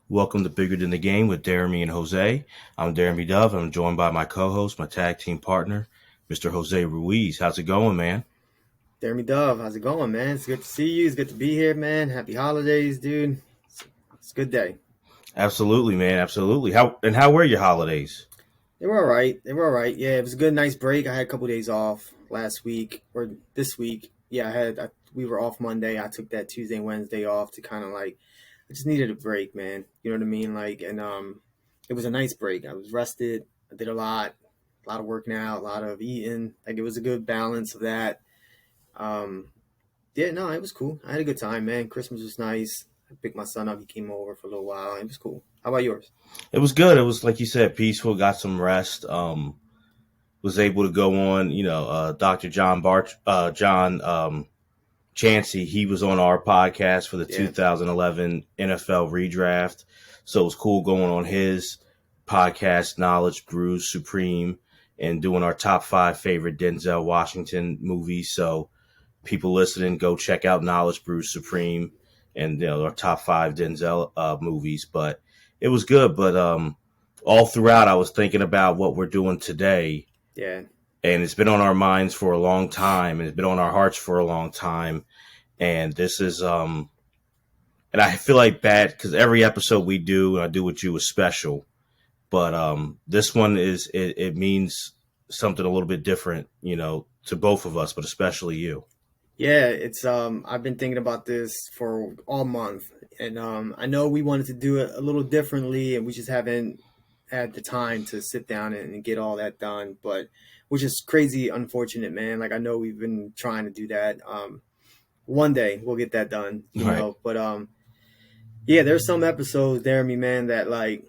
Welcome to Bigger Than the Game with Deremy and Jose. I'm Deremy Dove. I'm joined by my co-host, my tag team partner, Mr. Jose Ruiz. How's it going, man? Deremy Dove, how's it going, man? It's good to see you. It's good to be here, man. Happy holidays, dude. It's a good day. Absolutely, man. Absolutely. How were your holidays? They were all right. They were all right. Yeah, it was a good, nice break. I had a couple days off last week or this week. Yeah, we were off Monday. I took that Tuesday and Wednesday off to kind of like, I just needed a break, man. You know what I mean? It was a nice break. I was rested. I did a lot of working out, a lot of eating. Like, it was a good balance of that. Um, Yeah, no, it was cool. I had a good time, man. Christmas was nice. I picked my son up. He came over for a little while. It was cool. How about yours? It was good. It was, like you said, peaceful. Got some rest. Was able to go on. Dr. John Chansey. He was on our podcast for the Yeah, 2011 NFL redraft. So it was cool going on his podcast, Knowledge Brews Supreme, and doing our top 5 favorite Denzel Washington movies. So people listening, go check out Knowledge Brews Supreme and our top 5 Denzel movies. But it was good. But all throughout, I was thinking about what we're doing today, yeah, and it's been on our minds for a long time, and it's been on our hearts for a long time. And this is and I feel like bad because every episode we do, and I do with you, is special. But this one it means something a little bit different, to both of us, but especially you. yeah. I've been thinking about this for all month, and I know we wanted to do it a little differently, and we just haven't had the time to sit down and get all that done. But which is crazy, unfortunate, man. Like, I know we've been trying to do that. One day we'll get that done, Right. But yeah, there's some episodes, Jeremy, man, that like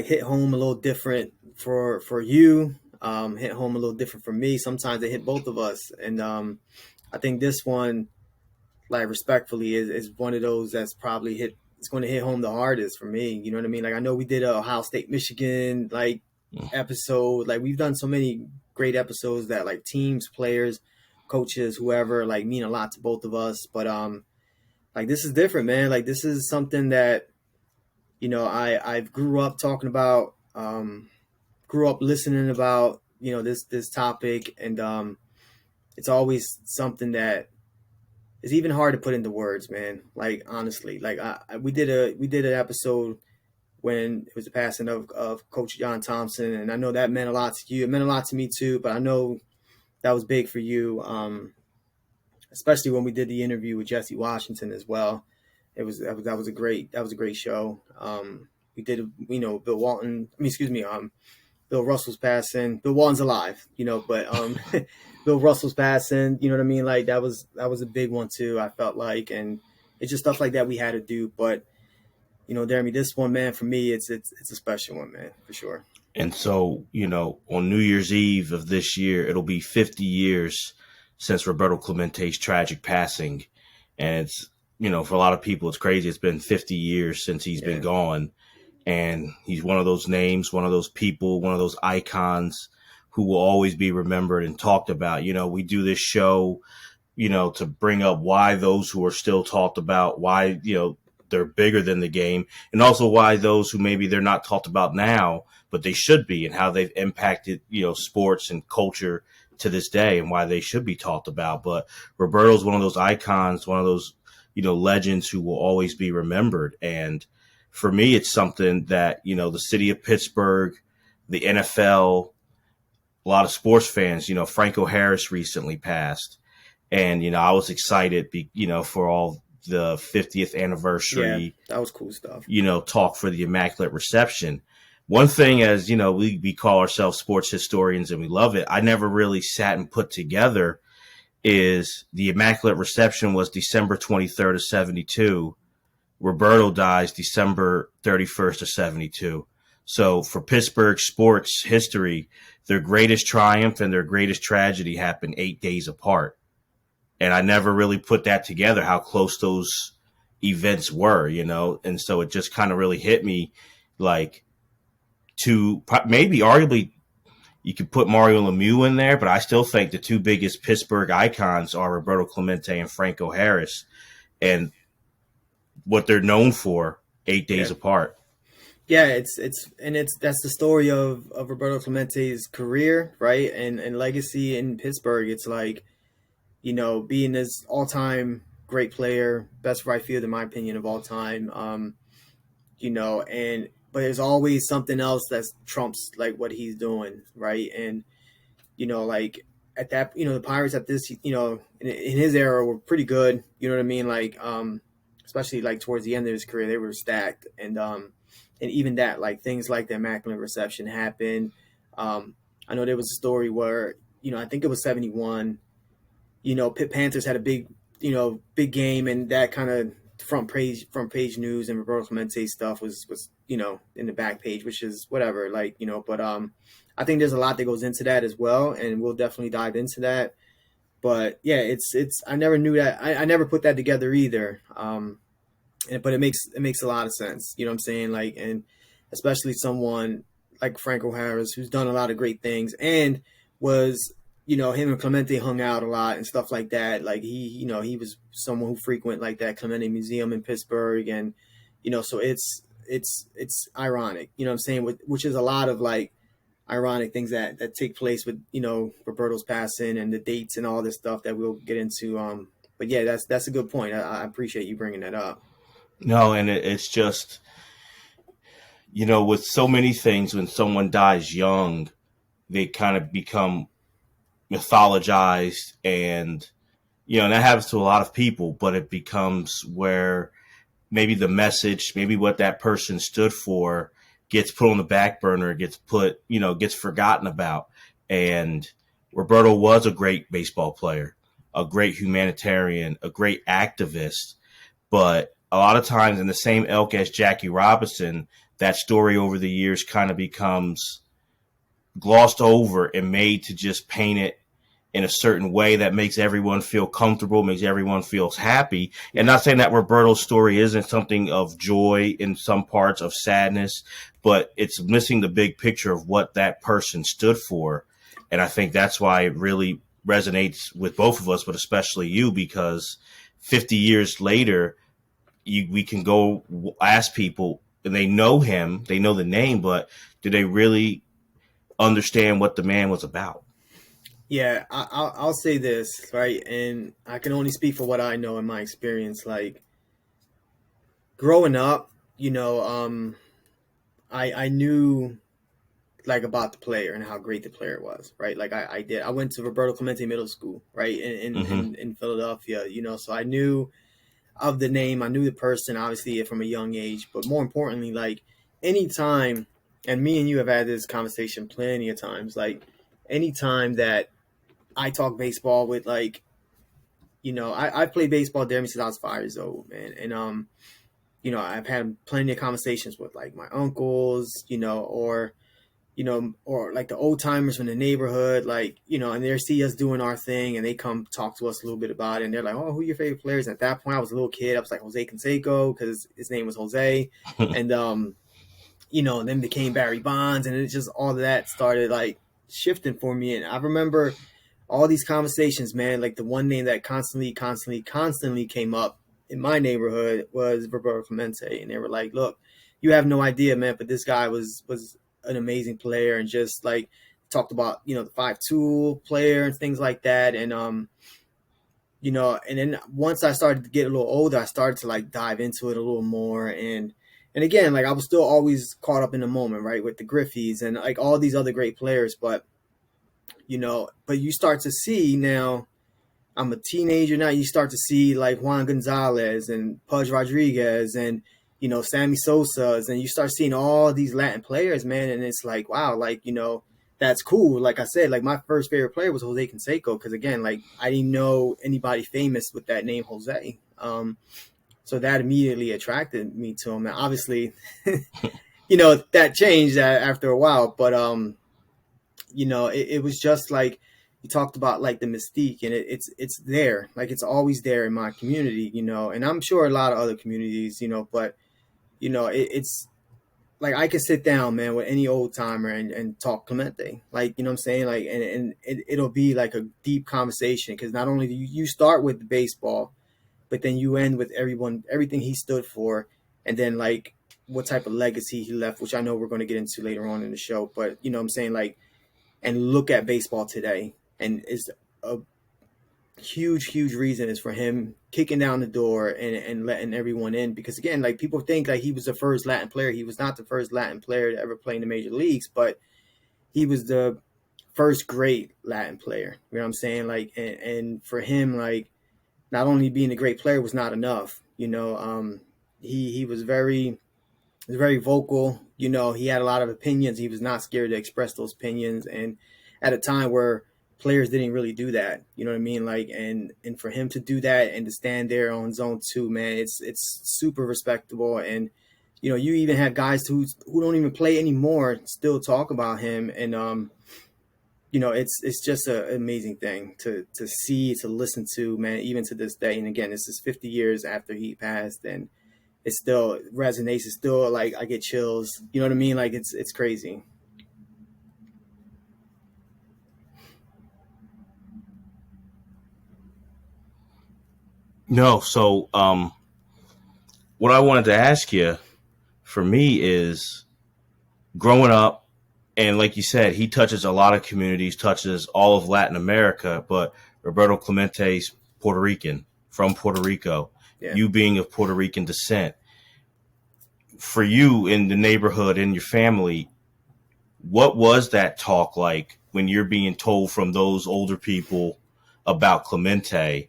hit home a little different for you, hit home a little different for me. Sometimes they hit both of us, and I think this one, like, respectfully, is one of those that's probably hit. It's going to hit home the hardest for me. You know what I mean? Like, I know we did a Ohio State Michigan like episode. Like, we've done so many great episodes that, like, teams, players, coaches, whoever, like, mean a lot to both of us. But like, this is different, man. Like, this is something that I've grew up talking about, grew up listening about, this topic, and it's always something that is even hard to put into words, man. Like, honestly, like, we did an episode when it was the passing of Coach John Thompson, and I know that meant a lot to you. It meant a lot to me too, but I know that was big for you, especially when we did the interview with Jesse Washington as well. That was a great show. We did, Bill Walton. I mean, excuse me. Bill Russell's passing. Bill Walton's alive, but Bill Russell's passing. You know what I mean? Like, that was a big one too. I felt like, and it's just stuff like that we had to do. But Jeremy, this one, man, for me, it's a special one, man, for sure. And so, on New Year's Eve of this year, it'll be 50 years since Roberto Clemente's tragic passing. And it's, for a lot of people, it's crazy. It's been 50 years since he's been Yeah, gone. And he's one of those names, one of those people, one of those icons who will always be remembered and talked about. We do this show, to bring up why those who are still talked about, why, they're bigger than the game, and also why those who maybe they're not talked about now, but they should be, and how they've impacted, sports and culture to this day, and why they should be talked about. But Roberto's one of those icons, one of those, legends who will always be remembered. And for me, it's something that, the city of Pittsburgh, the NFL, a lot of sports fans, Franco Harris recently passed. And, I was excited, for all the 50th yeah, anniversary, that was cool stuff. talk for the Immaculate Reception. One thing, as we call ourselves sports historians and we love it, I never really sat and put together is the Immaculate Reception was December 23rd of 72. Roberto dies December 31st of 72. So for Pittsburgh sports history, their greatest triumph and their greatest tragedy happened 8 days apart. And I never really put that together, how close those events were, and so it just kind of really hit me, like, to maybe arguably you could put Mario Lemieux in there, but I still think the two biggest Pittsburgh icons are Roberto Clemente and Franco Harris, and what they're known for 8 days Yeah. apart. Yeah, it's that's the story of Roberto Clemente's career, right? And legacy in Pittsburgh. It's like, being this all time great player, best right fielder in my opinion of all time. And but there's always something else that trumps like what he's doing, right? And like at that, the Pirates at this, in his era were pretty good. You know what I mean? Like, especially like towards the end of his career, they were stacked, and even that, like things like the immaculate reception happened. Um, I know there was a story where, I think it was 71. Pitt Panthers had a big game, and that kind of front page news, and Roberto Clemente stuff was in the back page, which is whatever, like but I think there's a lot that goes into that as well, and we'll definitely dive into that. But yeah, it's I never knew that, I never put that together either. But it makes a lot of sense. You know what I'm saying? Like, and especially someone like Franco Harris, who's done a lot of great things, and was, him and Clemente hung out a lot and stuff like that. Like he was someone who frequent like that Clemente Museum in Pittsburgh, and so it's ironic. You know what I'm saying? Which is a lot of like ironic things that take place with Roberto's passing and the dates and all this stuff that we'll get into. But yeah, that's a good point. I appreciate you bringing that up. No, and it's just, with so many things, when someone dies young, they kind of become mythologized, and and that happens to a lot of people, but it becomes where maybe the message, maybe what that person stood for gets put on the back burner, gets forgotten about. And Roberto was a great baseball player, a great humanitarian, a great activist, but a lot of times in the same ilk as Jackie Robinson, that story over the years kind of becomes glossed over and made to just paint it in a certain way that makes everyone feel comfortable, makes everyone feel happy. And not saying that Roberto's story isn't something of joy in some parts, of sadness, but it's missing the big picture of what that person stood for. And I think that's why it really resonates with both of us, but especially you, because 50 years later, we can go ask people, and they know him, they know the name, but do they really understand what the man was about? Yeah, I'll say this, right, and I can only speak for what I know in my experience. Like growing up, I knew like about the player and how great the player was, right? Like I did. I went to Roberto Clemente Middle School, right, in Mm-hmm. in, in Philadelphia, so I knew of the name, I knew the person, obviously from a young age, but more importantly, like anytime, and me and you have had this conversation plenty of times, like anytime that I talk baseball with like, I played baseball there since I was 5 years old, man. And I've had plenty of conversations with like my uncles, or like the old timers from the neighborhood, like, and they see us doing our thing and they come talk to us a little bit about it. And they're like, oh, who are your favorite players? And at that point, I was a little kid. I was like Jose Canseco because his name was Jose. And, and then became Barry Bonds. And it just all of that started like shifting for me. And I remember all these conversations, man. Like the one name that constantly came up in my neighborhood was Roberto Clemente. And they were like, look, you have no idea, man, but this guy was an amazing player, and just like talked about, the 5 tool player and things like that. And and then once I started to get a little older, I started to like dive into it a little more. And again, like I was still always caught up in the moment, right, with the Griffeys and like all these other great players. But you start to see now, I'm a teenager now, you start to see like Juan Gonzalez and Pudge Rodriguez and, Sammy Sosa's, and you start seeing all these Latin players, man. And it's like, wow, like, that's cool. Like I said, like my first favorite player was Jose Canseco. Cause again, like I didn't know anybody famous with that name, Jose. So that immediately attracted me to him. Now, obviously, that changed after a while, but, it was just like you talked about like the mystique, and it's there, like it's always there in my community, and I'm sure a lot of other communities, but it's like I can sit down, man, with any old timer and talk Clemente, like what I'm saying, like and it'll be like a deep conversation because not only do you start with the baseball, but then you end with everything he stood for, and then like what type of legacy he left, which I know we're going to get into later on in the show. But you know what I'm saying, like, and look at baseball today, and is a huge reason is for him kicking down the door and letting everyone in, because again, like, people think like he was the first Latin player. He was not the first Latin player to ever play in the major leagues, but he was the first great Latin player. You know what I'm saying? Like, and for him, like, not only being a great player was not enough. He was very vocal. He had a lot of opinions. He was not scared to express those opinions, and at a time where players didn't really do that. You know what I mean? Like, and for him to do that and to stand there on zone two, man, it's super respectable. And you even have guys who don't even play anymore still talk about him, and it's just an amazing thing to see, to listen to, man, even to this day. And again, this is 50 years after he passed, and it still resonates. It's still like I get chills. You know what I mean? Like, it's crazy. No, so what I wanted to ask you for me is growing up, and like you said, he touches a lot of communities, touches all of Latin America, but Roberto Clemente's Puerto Rican, from Puerto Rico, Yeah. you being of Puerto Rican descent. For you in the neighborhood, in your family, what was that talk like when you're being told from those older people about Clemente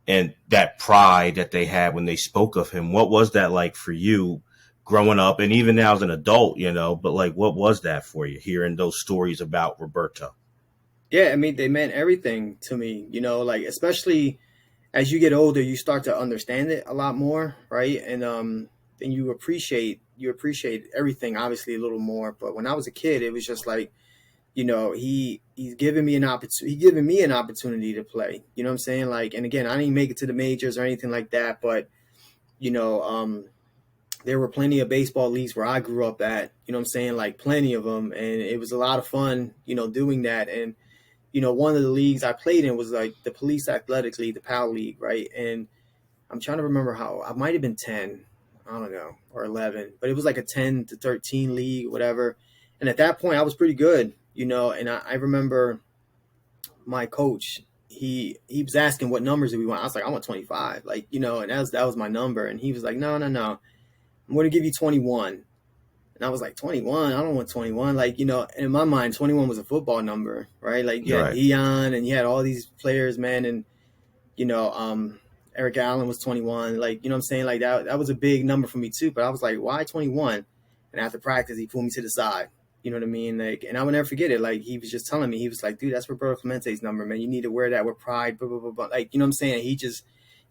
and that pride that they had when they spoke of him? What was that like for you growing up, and even now as an adult, but like, what was that for you hearing those stories about Roberto? Yeah, I mean, they meant everything to me, like, especially as you get older, you start to understand it a lot more, right? And then you appreciate everything obviously a little more. But when I was a kid, it was just like, he's giving me an opportunity to play. You know what I'm saying? Like, and again, I didn't make it to the majors or anything like that, but you know, um, there were plenty of baseball leagues where I grew up at. You know what I'm saying? Like, plenty of them, and it was a lot of fun, doing that. And one of the leagues I played in was like the Police Athletics League, the PAL League, right? And I'm trying to remember how I might have been 10, I don't know, or 11, but it was like a 10 to 13 league, whatever. And at that point, I was pretty good, and I remember my coach, he was asking what numbers did we want. I was like, I want 25, like, and that was my number. And he was like, no, no, no, I'm going to give you 21. And I was like, 21? I don't want 21. Like, in my mind, 21 was a football number, right? Like, you had Right. Dion and you had all these players, man. And, you know, um, Eric Allen was 21. Like, what I'm saying? Like, that was a big number for me too. But I was like, why 21? And after practice, he pulled me to the side. You know what I mean? Like, and I would never forget it. Like, he was just telling me, he was like, dude, that's Roberto Clemente's number, man. You need to wear that with pride, blah, blah, blah, blah. Like, what I'm saying?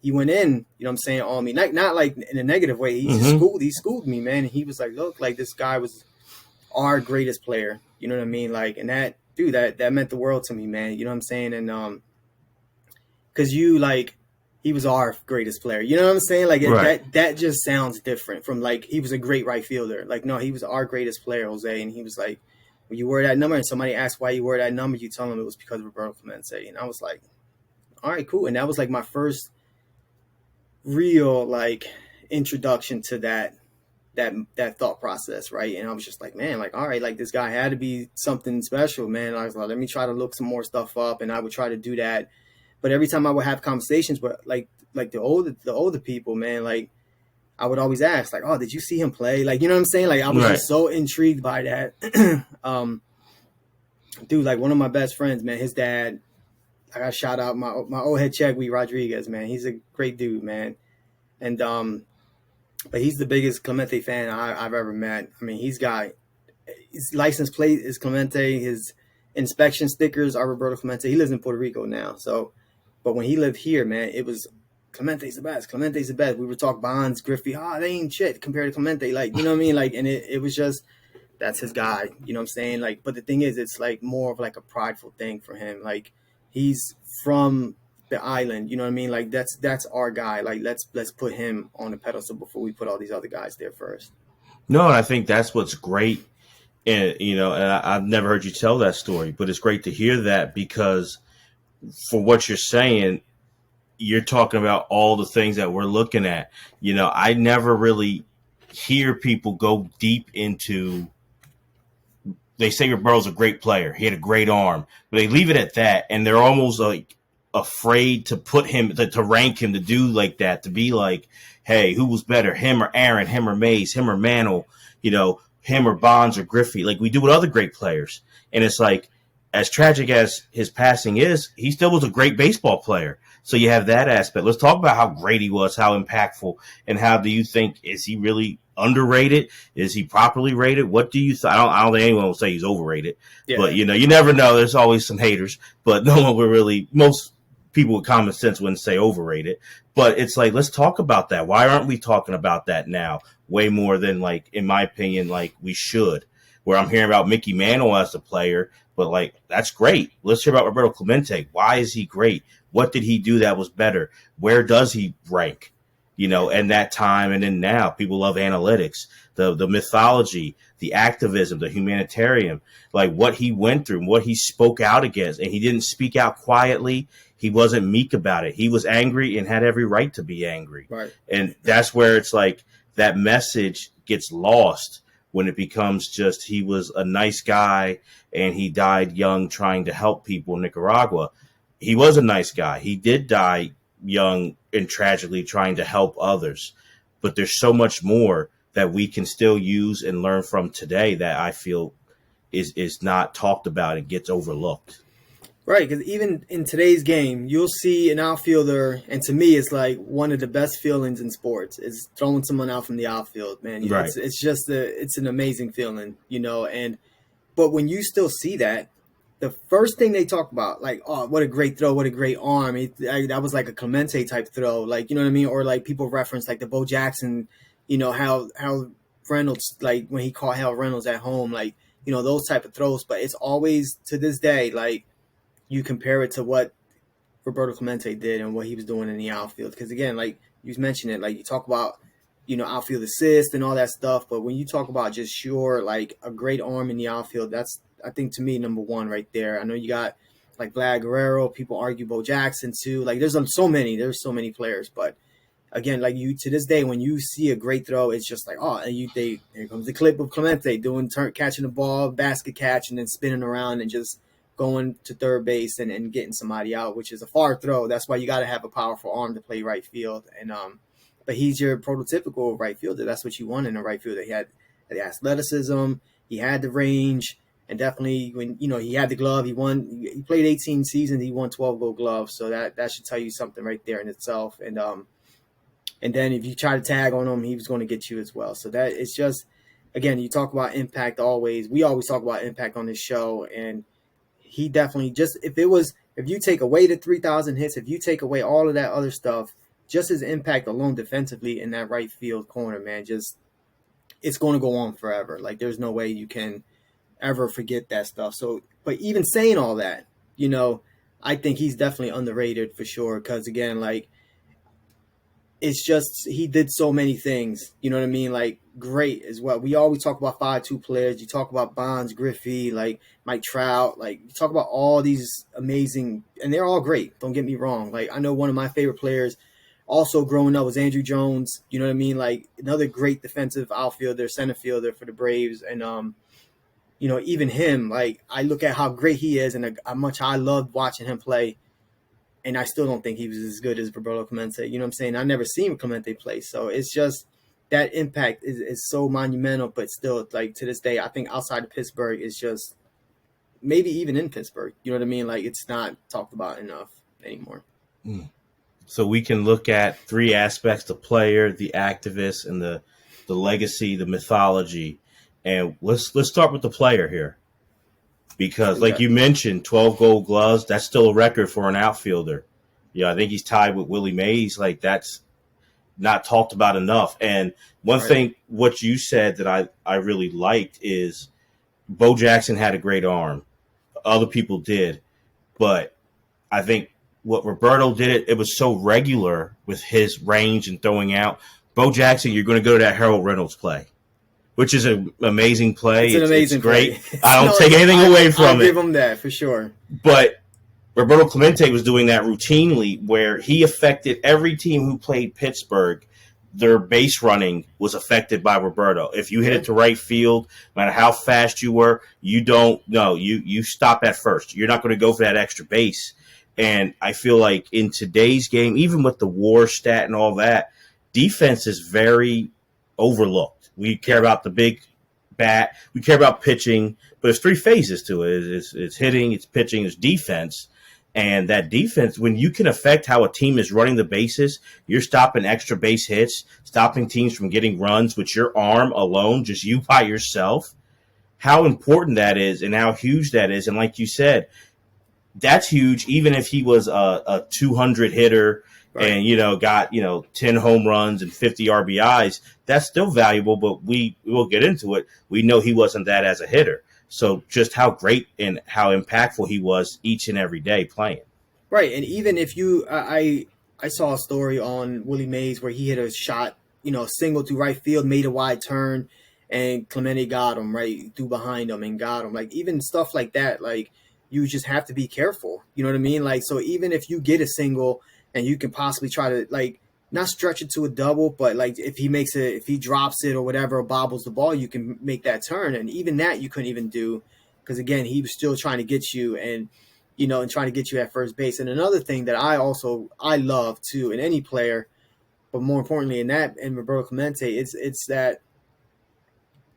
He went in, what I'm saying, on me. Not like in a negative way. Mm-hmm. He schooled me, man. And he was like, look, like, this guy was our greatest player. You know what I mean? Like, and that meant the world to me, man. You know what I'm saying? And because he was our greatest player. You know what I'm saying? Like, Right. that just sounds different from, like, he was a great right fielder. Like, no, he was our greatest player, Jose. And he was like, when you wear that number, and somebody asked why you wear that number, you tell them it was because of Roberto Clemente. And I was like, all right, cool. And that was like my first real, like, introduction to that thought process, right? And I was just like, man, like, all right, like, this guy had to be something special, man. I was like, let me try to look some more stuff up, and I would try to do that. But every time I would have conversations with like the older people, man, like, I would always ask, like, oh, did you see him play? Like, you know what I'm saying? Like, I was Right. just so intrigued by that. Dude, like, one of my best friends, man, his dad, I got shout out my old head Chegui Rodriguez, man. He's a great dude, man. And but he's the biggest Clemente fan I've ever met. I mean, he's got his license plate is Clemente. His inspection stickers are Roberto Clemente. He lives in Puerto Rico now. So, but when he lived here, man, it was Clemente's the best. Clemente's the best. We would talk Bonds, Griffey. They ain't shit compared to Clemente. Like, you know what I mean? Like, and it was just, that's his guy. You know what I'm saying? Like, but the thing is, it's like more of like a prideful thing for him. Like, he's from the island. You know what I mean? Like, that's our guy. Like, let's put him on the pedestal before we put all these other guys there first. No, and I think that's what's great. And, I've never heard you tell that story, but it's great to hear that, because for what you're saying, you're talking about all the things that we're looking at. I never really hear people go deep into. They say Roberto's a great player. He had a great arm, but they leave it at that, and they're almost like afraid to put him to rank him, to do like that, to be like, hey, who was better, him or Aaron, him or Mays, him or Mantle, him or Bonds or Griffey, like we do with other great players. And it's like, as tragic as his passing is, he still was a great baseball player. So you have that aspect. Let's talk about how great he was, how impactful, and how do you think, is he really underrated? Is he properly rated? What do you think? I don't think anyone will say he's overrated, but you never know. There's always some haters, but no one will really, most people with common sense wouldn't say overrated. But it's like, let's talk about that. Why aren't we talking about that now way more than, like, in my opinion, like we should? Where I'm hearing about Mickey Mantle as a player, but like, that's great. Let's hear about Roberto Clemente. Why is he great? What did he do that was better? Where does he rank? And that time and then now, people love analytics, the mythology, the activism, the humanitarian, like what he went through, what he spoke out against. And he didn't speak out quietly. He wasn't meek about it. He was angry and had every right to be angry. Right. And that's where it's like that message gets lost when it becomes just, he was a nice guy and he died young trying to help people in Nicaragua. He was a nice guy. He did die young and tragically trying to help others. But there's so much more that we can still use and learn from today that I feel is not talked about and gets overlooked. Right, because even in today's game, you'll see an outfielder, and to me, it's like one of the best feelings in sports is throwing someone out from the outfield, man. Right. It's just it's an amazing feeling, but when you still see that, the first thing they talk about, like, oh, what a great throw, what a great arm. That was like a Clemente type throw, like, you know what I mean? Or like people reference like the Bo Jackson, how Reynolds, like when he caught Hal Reynolds at home, like, those type of throws. But it's always, to this day, like, you compare it to what Roberto Clemente did and what he was doing in the outfield. Because again, like you mentioned it, like you talk about, outfield assist and all that stuff. But when you talk about just like a great arm in the outfield, that's, I think, to me, number one right there. I know you got like Vlad Guerrero. People argue Bo Jackson too. Like there's so many players. But again, like to this day, when you see a great throw, it's just like, oh, and here comes the clip of Clemente catching the ball, basket catch, and then spinning around and just going to third base and getting somebody out, which is a far throw. That's why you got to have a powerful arm to play right field. And but he's your prototypical right fielder. That's what you want in a right fielder. He had the athleticism, he had the range, and definitely when he had the glove, he played 18 seasons, he won 12 Gold Gloves. So that should tell you something right there in itself. And then if you try to tag on him, he was going to get you as well. So that it's just, again, you talk about impact always. We always talk about impact on this show, and he definitely if you take away the 3,000 hits, if you take away all of that other stuff, just his impact alone defensively in that right field corner, man, it's going to go on forever. Like there's no way you can ever forget that stuff. So, but even saying all that, I think he's definitely underrated for sure. Because again, like, it's just, he did so many things, you know what I mean? Like, great as well. We always talk about 5-2 players. You talk about Bonds, Griffey, like Mike Trout. Like, you talk about all these amazing, and they're all great. Don't get me wrong. Like, I know one of my favorite players also growing up was Andrew Jones. You know what I mean? Like, another great defensive outfielder, center fielder for the Braves. And, even him, like, I look at how great he is and how much I loved watching him play. And I still don't think he was as good as Roberto Clemente. You know what I'm saying? I've never seen Clemente play. So it's just that impact is so monumental. But still, like, to this day, I think outside of Pittsburgh is just maybe even in Pittsburgh. You know what I mean? Like, it's not talked about enough anymore. So we can look at three aspects: the player, the activist, and the legacy, the mythology. And let's start with the player here. Because, like you mentioned, 12 Gold Gloves, that's still a record for an outfielder. I think he's tied with Willie Mays. Like, that's not talked about enough. And one thing, what you said that I really liked is Bo Jackson had a great arm. Other people did. But I think what Roberto did, it was so regular with his range and throwing out. Bo Jackson, you're going to go to that Harold Reynolds play, which is an amazing play. It's an amazing great. Play. I don't take anything away from it. I'll give him that for sure. But Roberto Clemente was doing that routinely, where he affected every team who played Pittsburgh their base running was affected by Roberto. If you hit Yeah. it to right field, no matter how fast you were, you don't no, you stop at first. You're not going to go for that extra base. And I feel like in today's game, even with the WAR stat and all that, defense is very overlooked. We care Yeah. about the big bat, we care about pitching, but there's three phases to it. It's hitting, it's pitching, it's defense. And that defense, when you can affect how a team is running the bases, you're stopping extra base hits, stopping teams from getting runs with your arm alone, just you by yourself. How important that is and how huge that is. And like you said, that's huge, even if he was a 200 hitter Right. and, got, 10 home runs and 50 RBIs. That's still valuable, but we'll get into it. We know he wasn't that as a hitter. So just how great and how impactful he was each and every day playing. Right, and even if you, I saw a story on Willie Mays where he hit a shot, single to right field, made a wide turn, and Clemente got him right through behind him and got him. Like even stuff like that, like you just have to be careful. You know what I mean? Like so, even if you get a single and you can possibly try to like not stretch it to a double, but like if he drops it or whatever, or bobbles the ball, you can make that turn, and even that you couldn't even do because again he was still trying to get you and trying to get you at first base. And another thing that I love too in any player, but more importantly in Roberto Clemente, it's that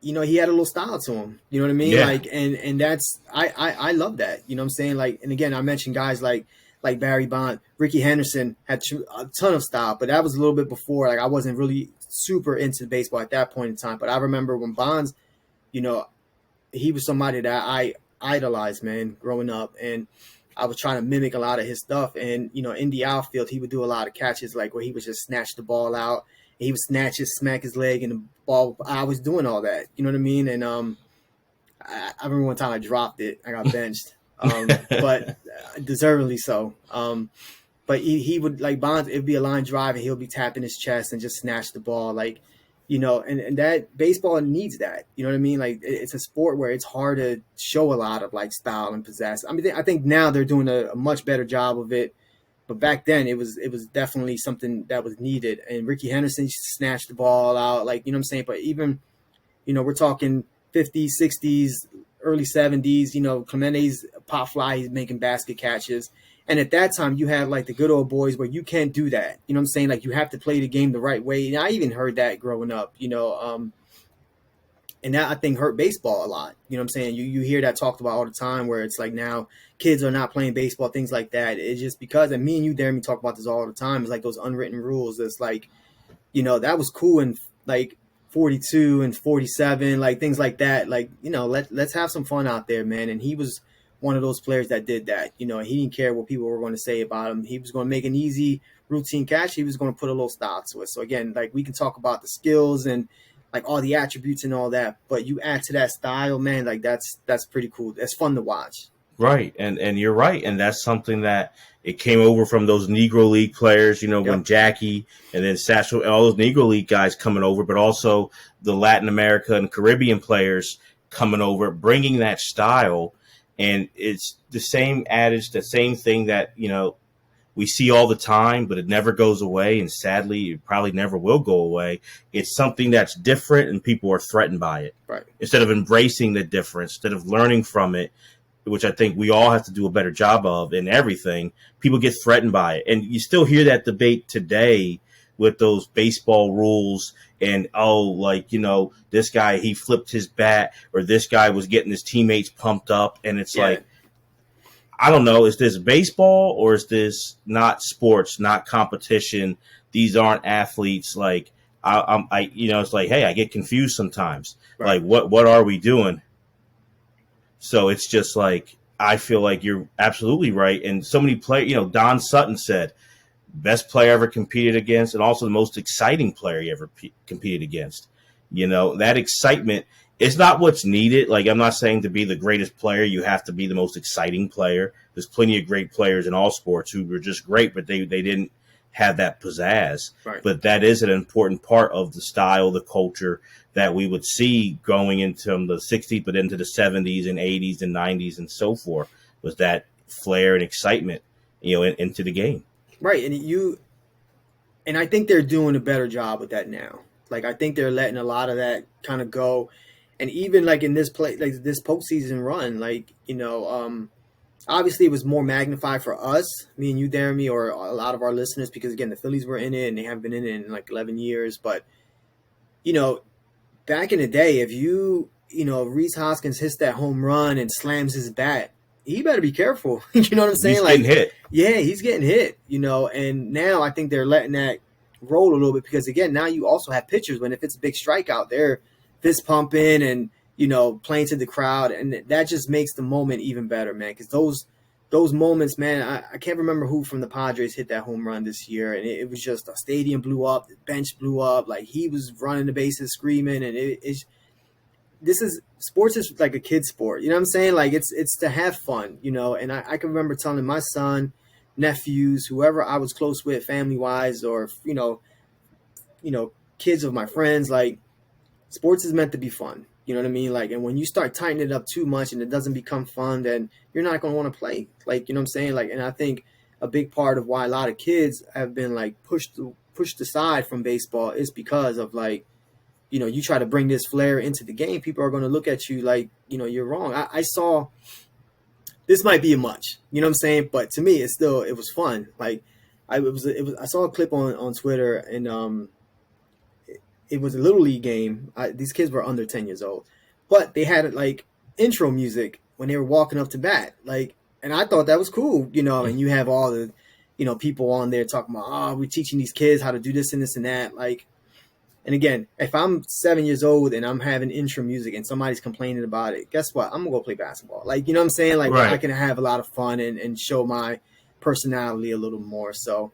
he had a little style to him. You know what I mean? Yeah. Like and that's I love that. You know what I'm saying? Like and again I mentioned guys like Barry Bond, Ricky Henderson had a ton of style, but that was a little bit before. Like I wasn't really super into baseball at that point in time. But I remember when Bonds, you know, he was somebody that I idolized, man, growing up, and I was trying to mimic a lot of his stuff. And in the outfield, he would do a lot of catches, like where he would just snatch the ball out. And he would snatch it, smack his leg, and the ball. I was doing all that, you know what I mean? And I remember one time I dropped it, I got benched, but deservedly so. But he would like Bonds. It'd be a line drive, and he'll be tapping his chest and just snatch the ball, like and that baseball needs that. You know what I mean? Like it's a sport where it's hard to show a lot of like style and possess. I mean, I think now they're doing a much better job of it, but back then it was definitely something that was needed. And Ricky Henderson snatched the ball out, like what I'm saying. But even we're talking 50s, 60s, early 70s. Clemente's pop fly, he's making basket catches. And at that time, you had like the good old boys where you can't do that. You know what I'm saying? Like you have to play the game the right way. And I even heard that growing up, and that I think hurt baseball a lot. You know what I'm saying? You hear that talked about all the time where it's like now kids are not playing baseball, things like that. It's just because, and me and you, Deremy, talk about this all the time. It's like those unwritten rules. It's like, that was cool in like 42 and 47, like things like that. Like, let's have some fun out there, man. And he was one of those players that did that. He didn't care what people were going to say about him. He was going to make an easy routine catch. He was going to put a little style to it. So again, like we can talk about the skills and like all the attributes and all that, but you add to that style, man, like that's pretty cool. That's fun to watch. Right. And you're right. And that's something that it came over from those Negro League players, when Yep. Jackie and then Satchel and all those Negro League guys coming over, but also the Latin America and Caribbean players coming over, bringing that style. And it's the same adage, the same thing that, we see all the time, but it never goes away. And sadly, it probably never will go away. It's something that's different and people are threatened by it. Right. Instead of embracing the difference, instead of learning from it, which I think we all have to do a better job of in everything, people get threatened by it. And you still hear that debate today with those baseball rules and, this guy, he flipped his bat, or this guy was getting his teammates pumped up. And it's like, I don't know, is this baseball or is this not sports, not competition? These aren't athletes. Like, it's like, hey, I get confused sometimes. Right. Like, what are we doing? So it's just like, I feel like you're absolutely right. And so many players, Don Sutton said, best player ever competed against, and also the most exciting player he ever competed against. That excitement is not what's needed. Like, I'm not saying to be the greatest player, you have to be the most exciting player. There's plenty of great players in all sports who were just great, but they didn't have that pizzazz. Right. But that is an important part of the style, the culture that we would see going into the 60s, but into the 70s and 80s and 90s and so forth, was that flair and excitement, into the game. Right. And And I think they're doing a better job with that now. Like I think they're letting a lot of that kind of go, and even like in this play, like this postseason run, like obviously it was more magnified for us, me and you, Deremy, or a lot of our listeners, because again the Phillies were in it and they haven't been in it in like 11 years. But you know, back in the day, if Reese Hoskins hits that home run and slams his bat, he better be careful. You know what I'm saying? He's Like, getting hit. yeah, he's getting hit. And now I think they're letting that roll a little bit because again, now you also have pitchers when if it's a big strikeout, they're fist pumping and playing to the crowd, and that just makes the moment even better, man. Because those moments, man, I can't remember who from the Padres hit that home run this year, and it was just a stadium blew up, the bench blew up, like he was running the bases screaming, and sports is like a kid sport, you know what I'm saying? Like it's to have fun, and I can remember telling my son, nephews, whoever I was close with family wise, or kids of my friends, like sports is meant to be fun. You know what I mean? Like, and when you start tightening it up too much and it doesn't become fun, then you're not going to want to play. Like, you know what I'm saying? Like, and I think a big part of why a lot of kids have been like pushed aside from baseball is because of like, you try to bring this flair into the game. People are going to look at you like, you're wrong. I saw, this might be a much, you know what I'm saying? But to me, it was fun. Like I saw a clip on Twitter, and it was a little league game. These kids were under 10 years old, but they had like intro music when they were walking up to bat. Like, and I thought that was cool, and you have all the, people on there talking about, we're teaching these kids how to do this and this and that. Like, and again, if I'm 7 years old and I'm having intro music and somebody's complaining about it, guess what? I'm gonna go play basketball. Like, you know what I'm saying? Like, Right. I can have a lot of fun and show my personality a little more. So,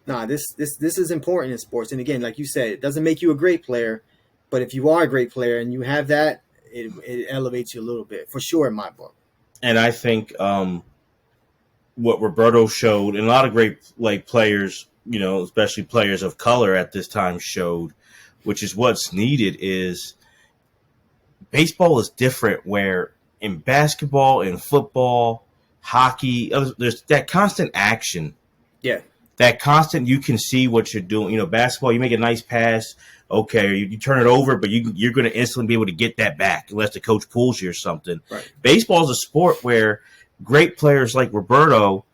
nah, this is important in sports. And again, like you said, it doesn't make you a great player, but if you are a great player and you have that, it elevates you a little bit, for sure, in my book. And I think what Roberto showed, and a lot of great like players, especially players of color at this time showed, which is what's needed, is baseball is different, where in basketball, in football, hockey, there's that constant action. Yeah. That constant, you can see what you're doing. Basketball, you make a nice pass, okay, or you turn it over, but you're going to instantly be able to get that back unless the coach pulls you or something. Right. Baseball is a sport where great players like Roberto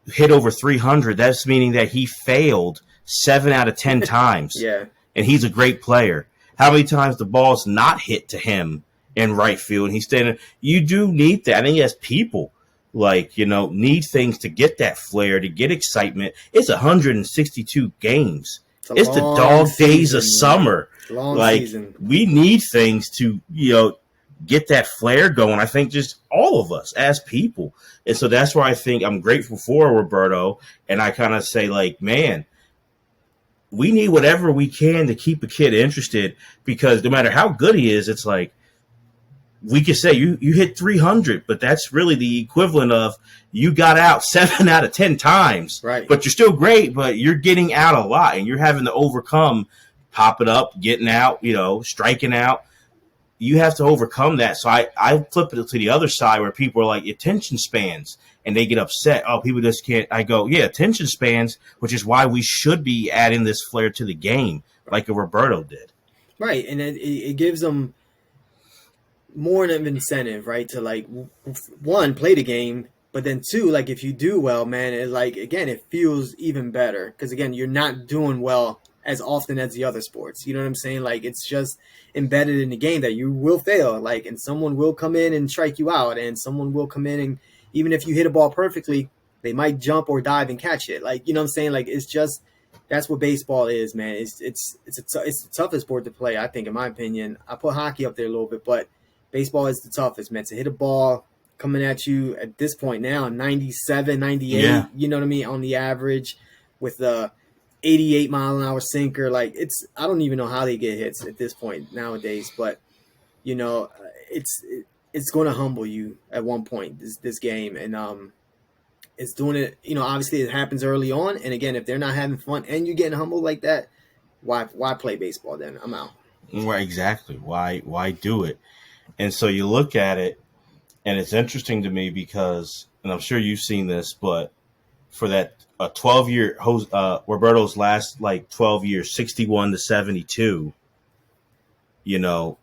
hit over 300. That's meaning that he failed 7 out of 10 times. Yeah. And he's a great player. How many times the ball's not hit to him in right field and he's standing? You do need that. I think as people, need things to get that flair, to get excitement. It's 162 games. It's the dog days of summer. Long season. We need things to, get that flair going. I think just all of us as people. And so that's why I think I'm grateful for Roberto. And I kind of say, like, man, we need whatever we can to keep a kid interested, because no matter how good he is, it's like, we could say you hit 300, but that's really the equivalent of you got out 7 out of 10 times. Right. But you're still great, but you're getting out a lot, and you're having to overcome popping up, getting out, striking out. You have to overcome that. So I flip it to the other side where people are like, attention spans, and they get upset. Oh, people just can't. I go, yeah, attention spans, which is why we should be adding this flair to the game, like a Roberto did. Right, and it gives them more of an incentive, right, to like, one, play the game, but then two, like, if you do well, man, it like, again, it feels even better, because again, you're not doing well as often as the other sports. You know what I'm saying? Like, it's just embedded in the game that you will fail, like, and someone will come in and strike you out, and someone will come in and even if you hit a ball perfectly, they might jump or dive and catch it. Like, you know what I'm saying? Like, it's just, that's what baseball is, man. It's the toughest sport to play, I think, in my opinion. I put hockey up there a little bit, but baseball is the toughest, man. To hit a ball coming at you at this point now, 97, 98, yeah. You know what I mean, on the average, with the 88-mile-an-hour sinker. Like, I don't even know how they get hits at this point nowadays, but, it's going to humble you at one point, this game. And it's doing it, obviously it happens early on. And again, if they're not having fun and you're getting humbled like that, why play baseball then? I'm out. Right, exactly. Why do it? And so you look at it, and it's interesting to me because, and I'm sure you've seen this, but for that a 12-year Roberto's last like 12 years, 61 to 72. You know,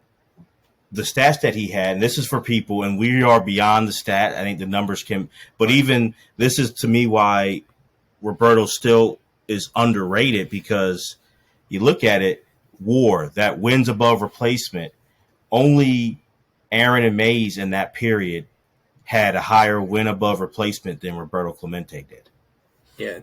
the stats that he had, and this is for people, and we are beyond the stat. I think the numbers can, but Right. even this is to me why Roberto still is underrated, because you look at it, WAR, that wins above replacement, only Aaron and Mays in that period had a higher win above replacement than Roberto Clemente did. Yeah.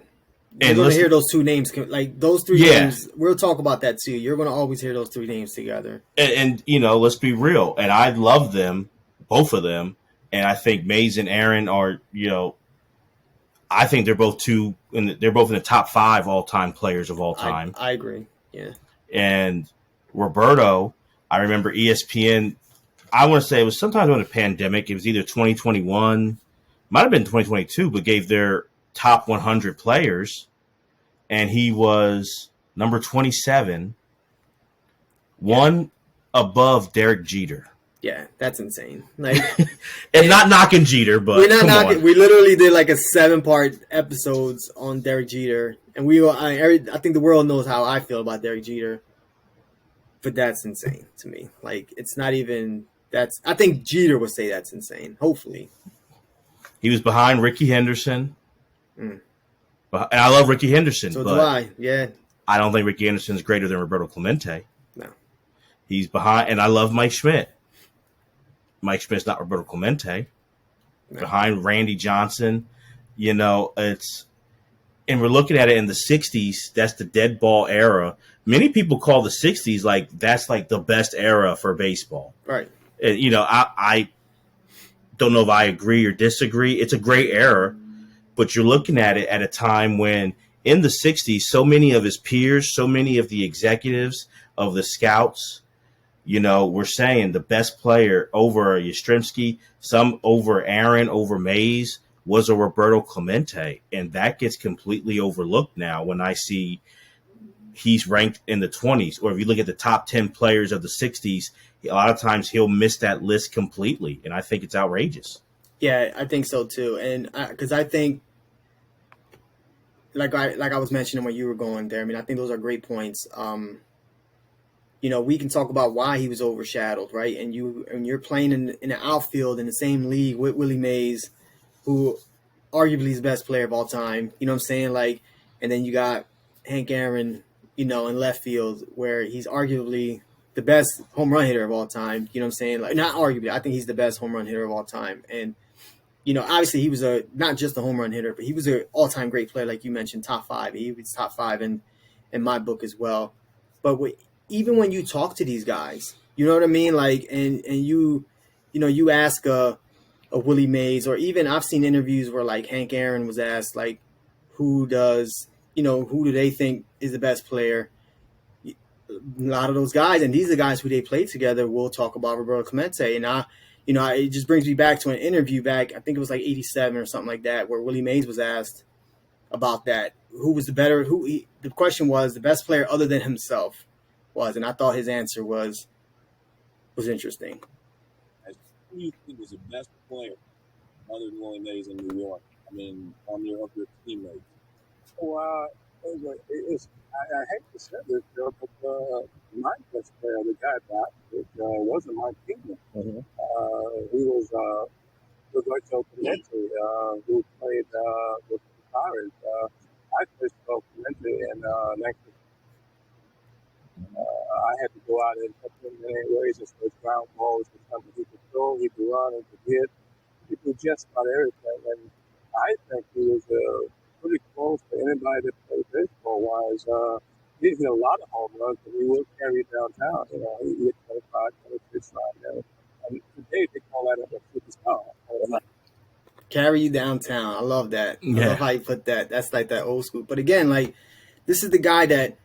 You're And going to hear listen, those two names, like those three yeah, names. We'll talk about that too. You're going to always hear those three names together. and you know, let's be real. And I love them, both of them, and I think Mays and Aaron are, you know, I think they're both they're both in the top 5 all time players of all time. I agree. Yeah. And Roberto, I remember ESPN. I want to say it was sometime during the pandemic. It was either 2021, might have been 2022, but gave their top 100 players, and he was number 27, Yeah. one above Derek Jeter. Yeah, that's insane. Like, And not knocking Jeter, but we're not come knocking. on. We literally did like a 7-part episodes on Derek Jeter, and I think the world knows how I feel about Derek Jeter. But that's insane to me. Like, it's not even. I think Jeter would say that's insane. Hopefully. He was behind Ricky Henderson. Mm. And I love Ricky Henderson, So do but I. Yeah. I don't think Ricky Henderson is greater than Roberto Clemente. No. He's behind, and I love Mike Schmidt. Mike Schmidt's not Roberto Clemente. No. Behind Randy Johnson, you know, and we're looking at it in the 60s. That's the dead ball era. Many people call the 60s like that's like the best era for baseball. Right. And, you know, I don't know if I agree or disagree. It's a great era, but you're looking at it at a time when in the 60s, so many of his peers, so many of the executives, of the scouts, you know, we're saying the best player over Yastrzemski, some over Aaron, over Mays, was a Roberto Clemente. And that gets completely overlooked now when I see he's ranked in the 20s. Or if you look at the top 10 players of the 60s, a lot of times he'll miss that list completely. And I think it's outrageous. Yeah, I think so too. And because I think, like I was mentioning when you were going there, I mean, I think those are great points. You know, we can talk about why he was overshadowed, right? And you're playing in the outfield in the same league with Willie Mays, who arguably is the best player of all time. You know what I'm saying? Like, and then you got Hank Aaron, you know, in left field, where he's arguably the best home run hitter of all time. You know what I'm saying? Like, not arguably, I think he's the best home run hitter of all time. And you know, obviously he was not just a home run hitter, but he was an all-time great player, like you mentioned, top 5. He was top 5 in my book as well. But even when you talk to these guys, you know what I mean? Like, and you know, you ask a Willie Mays, or even I've seen interviews where like Hank Aaron was asked, like, who do they think is the best player? A lot of those guys, and these are the guys who they played together, will talk about Roberto Clemente. And it just brings me back to an interview back, I think it was like 87 or something like that, where Willie Mays was asked about that. Who was the better, the question was the best player other than himself was, and I thought his answer was interesting. Who do you think was the best player other than Willie Mays in New York? I mean, of your teammates. So, I hate to say this, but my best player, the guy that wasn't Mike Kingman. He was Roberto Clemente, who played with the Pirates. I first saw Clemente in I had to go out and touch him in any ways. His first ground balls was something he could throw, he could run, he could hit. He could just about everything. And I think he was pretty close to anybody that played baseball-wise. He hit a lot of home runs, but he will carry it downtown. You know, he hit 25, 26 right there. And today they call that a superstar. Carry you downtown. I love that. Yeah. I love how you put that. That's like that old school. But again, like, this is the guy that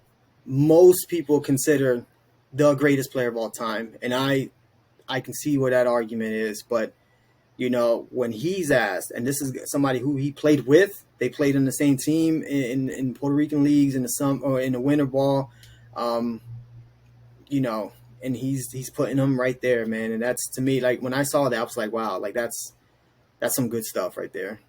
most people consider the greatest player of all time. And I can see where that argument is. But, you know, when he's asked, and this is somebody who he played with, they played in the same team in Puerto Rican leagues in the winter ball, you know, and he's putting them right there, man. And that's, to me, like, when I saw that, I was like, wow, like that's some good stuff right there.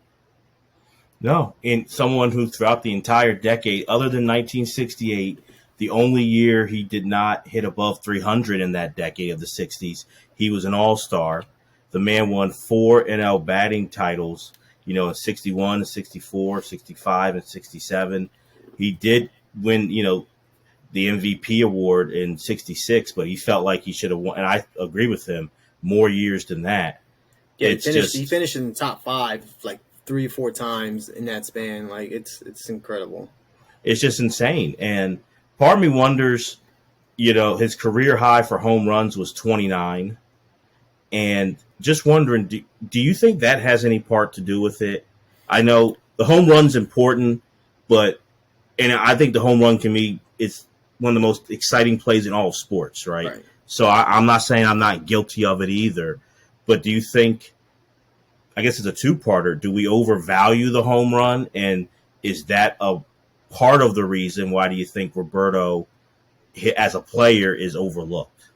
No, and someone who throughout the entire decade, other than 1968, the only year he did not hit above 300 in that decade of the 60s, he was an all-star. The man won 4 NL batting titles, in 61, 64, 65, and 67. He did win, the MVP award in 66, but he felt like he should have won, and I agree with him, more years than that. Yeah, It's he just finished in the top 5 like 3 or 4 times in that span. Like it's incredible. it's just insane. And part of me wonders, his career high for home runs was 29. And just wondering, do you think that has any part to do with it? I know the home run's important, but, and I think the home run can be, it's one of the most exciting plays in all of sports, right? Right. So I'm not saying I'm not guilty of it either, but do you think, I guess it's a two-parter, do we overvalue the home run? And is that a part of the reason why do you think Roberto, as a player, is overlooked?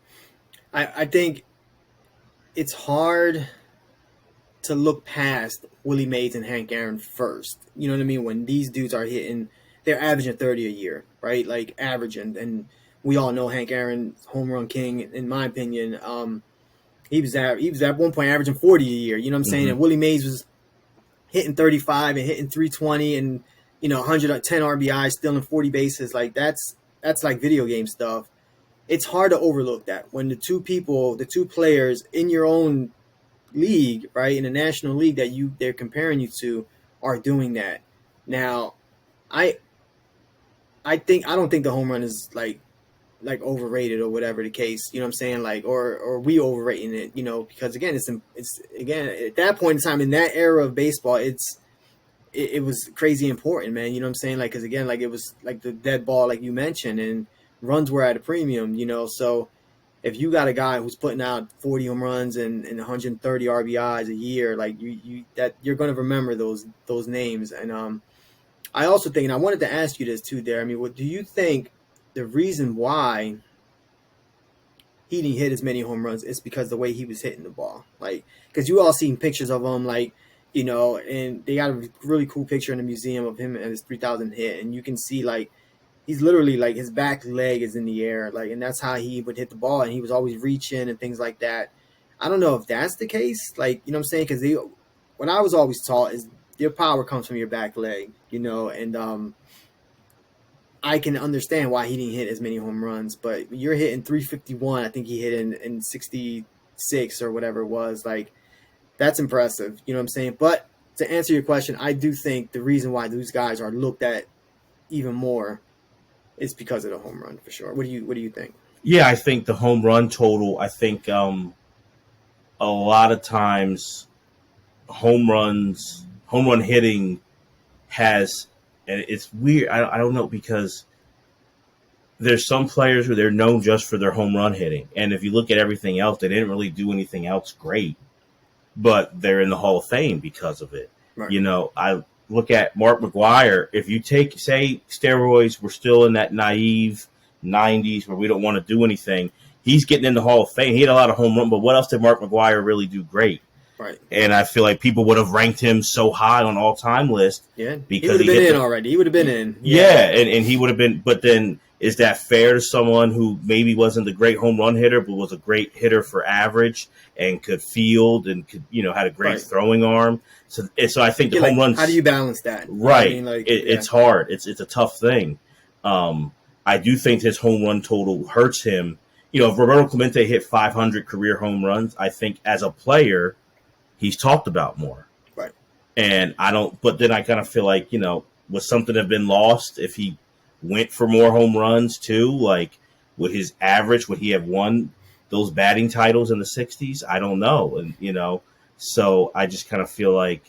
I think it's hard to look past Willie Mays and Hank Aaron first. You know what I mean? When these dudes are hitting, they're averaging 30 a year, right? Like averaging. And we all know Hank Aaron, home run king, in my opinion. He was at one point averaging 40 a year. You know what I'm saying? Mm-hmm. And Willie Mays was hitting 35 and hitting 320 and 110 RBIs, stealing 40 bases. Like that's like video game stuff. It's hard to overlook that when the two players in your own league, right, in the national league that they're comparing you to, are doing that. Now, I I don't think the home run is like overrated or whatever the case. You know what I'm saying? Like or we overrating it? Because again, it's again at that point in time in that era of baseball, it was crazy important, man. You know what I'm saying? Like because again, like it was like the dead ball, like you mentioned, and runs were at a premium. So if you got a guy who's putting out 40 home runs and 130 RBIs a year, like you're going to remember those names. And I also think, and I wanted to ask you this too, Deremy, what do you think the reason why he didn't hit as many home runs is because the way he was hitting the ball? Like, because you all seen pictures of him, like, and they got a really cool picture in the museum of him and his 3,000 hit, and you can see like he's literally like his back leg is in the air, like, and that's how he would hit the ball, and he was always reaching and things like that. I don't know if that's the case, like, you know what I'm saying? Because what I was always taught is your power comes from your back leg, and I can understand why he didn't hit as many home runs, but you're hitting 351. I think he hit in 66 or whatever it was. Like, that's impressive. You know what I'm saying? But to answer your question, I do think the reason why these guys are looked at even more is because of the home run for sure. What do you think? Yeah, I think the home run total, I think a lot of times home run hitting has, and it's weird. I don't know, because there's some players who they're known just for their home run hitting. And if you look at everything else, they didn't really do anything else great, but they're in the Hall of Fame because of it. Right. I look at Mark McGwire. If you say steroids were still in that naive 90s where we don't want to do anything, he's getting in the Hall of Fame. He had a lot of home runs, but what else did Mark McGwire really do great? Right. And I feel like people would have ranked him so high on all-time list. Yeah, because he would have been in already. He would have been in. Yeah, and he would have been. But then, is that fair to someone who maybe wasn't the great home run hitter, but was a great hitter for average and could field and could had a great throwing arm? So I think the home runs. How do you balance that? Right. It's hard. It's a tough thing. I do think his home run total hurts him. If Roberto Clemente hit 500 career home runs, I think as a player, he's talked about more. Right. And but then I kind of feel like, would something have been lost if he went for more home runs too? Like, would his average, would he have won those batting titles in the 60s? I don't know. And, so I just kind of feel like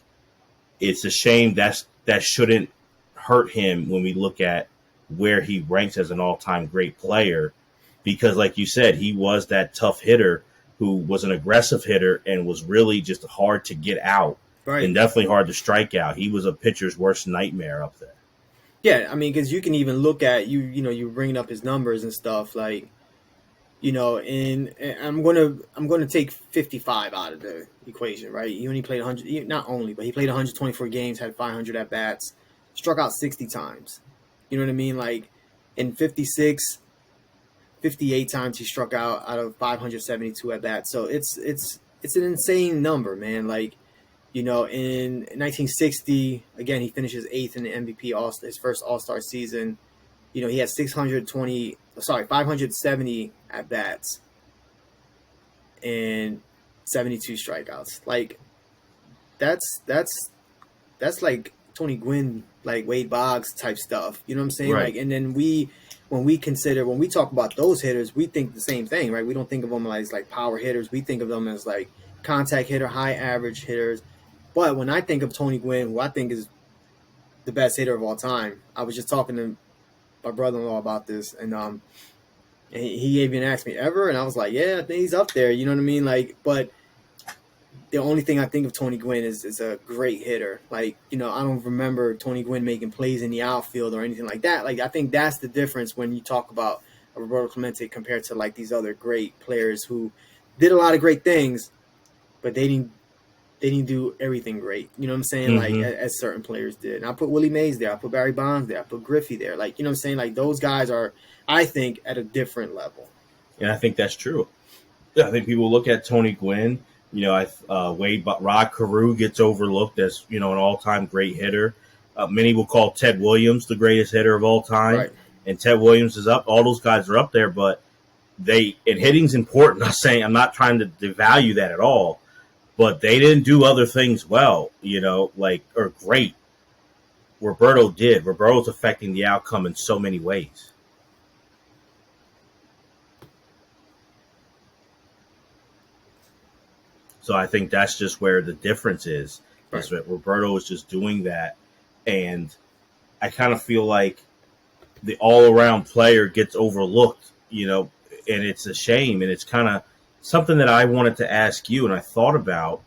it's a shame that shouldn't hurt him when we look at where he ranks as an all-time great player, because like you said, he was that tough hitter who was an aggressive hitter and was really just hard to get out. Right. And definitely hard to strike out. He was a pitcher's worst nightmare up there. Yeah, I mean, because you can even look at you bringing up his numbers and stuff. Like, and I'm gonna take 55 out of the equation, right? He only played 100, not only, but he played 124 games, had 500 at bats, struck out 60 times. You know what I mean? Like in 58 times he struck out of 572 at bats. So it's an insane number, man. Like, in 1960, again, he finishes eighth in the MVP his first All Star season. He had 570 at bats and 72 strikeouts. Like that's like Tony Gwynn, like Wade Boggs type stuff. You know what I'm saying? Right. Like, and then when we talk about those hitters, we think the same thing, right? We don't think of them as like power hitters. We think of them as like contact hitter, high average hitters. But when I think of Tony Gwynn, who I think is the best hitter of all time, I was just talking to my brother-in-law about this, and he even asked me ever, and I was like, yeah, I think he's up there. You know what I mean? Like, but the only thing I think of Tony Gwynn is a great hitter. Like, I don't remember Tony Gwynn making plays in the outfield or anything like that. Like, I think that's the difference when you talk about Roberto Clemente compared to like these other great players who did a lot of great things, but they didn't do everything great. You know what I'm saying? Mm-hmm. Like as certain players did. And I put Willie Mays there. I put Barry Bonds there. I put Griffey there. Like, you know what I'm saying? Like those guys are, I think, at a different level. And I think that's true. I think people look at Tony Gwynn. Rod Carew gets overlooked as, an all-time great hitter. Many will call Ted Williams the greatest hitter of all time. Right. And Ted Williams is up. All those guys are up there, but hitting's important. I'm not trying to devalue that at all, but they didn't do other things well, or great. Roberto did. Roberto's affecting the outcome in so many ways. So I think that's just where the difference is. Right. Is that Roberto is just doing that. And I kind of feel like the all-around player gets overlooked, and it's a shame. And it's kind of something that I wanted to ask you, and I thought about,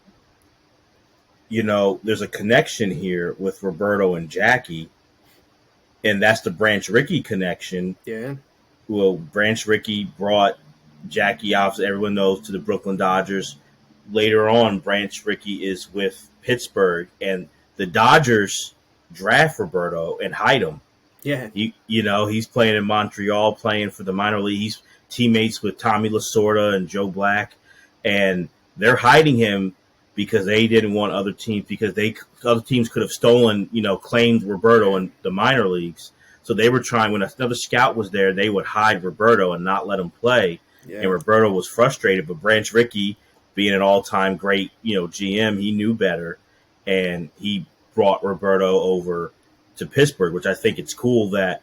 there's a connection here with Roberto and Jackie, and that's the Branch Rickey connection. Yeah. Well, Branch Rickey brought Jackie, obviously everyone knows, to the Brooklyn Dodgers. Later on, Branch Rickey is with Pittsburgh, and the Dodgers draft Roberto and hide him. Yeah. He's playing in Montreal, playing for the minor league. He's teammates with Tommy Lasorda and Joe Black, and they're hiding him because they didn't want other teams, because other teams could have stolen, claimed Roberto in the minor leagues. So they were trying, when another scout was there, they would hide Roberto and not let him play. Yeah. And Roberto was frustrated, but Branch Rickey, being an all-time great, GM, he knew better, and he brought Roberto over to Pittsburgh, which I think it's cool that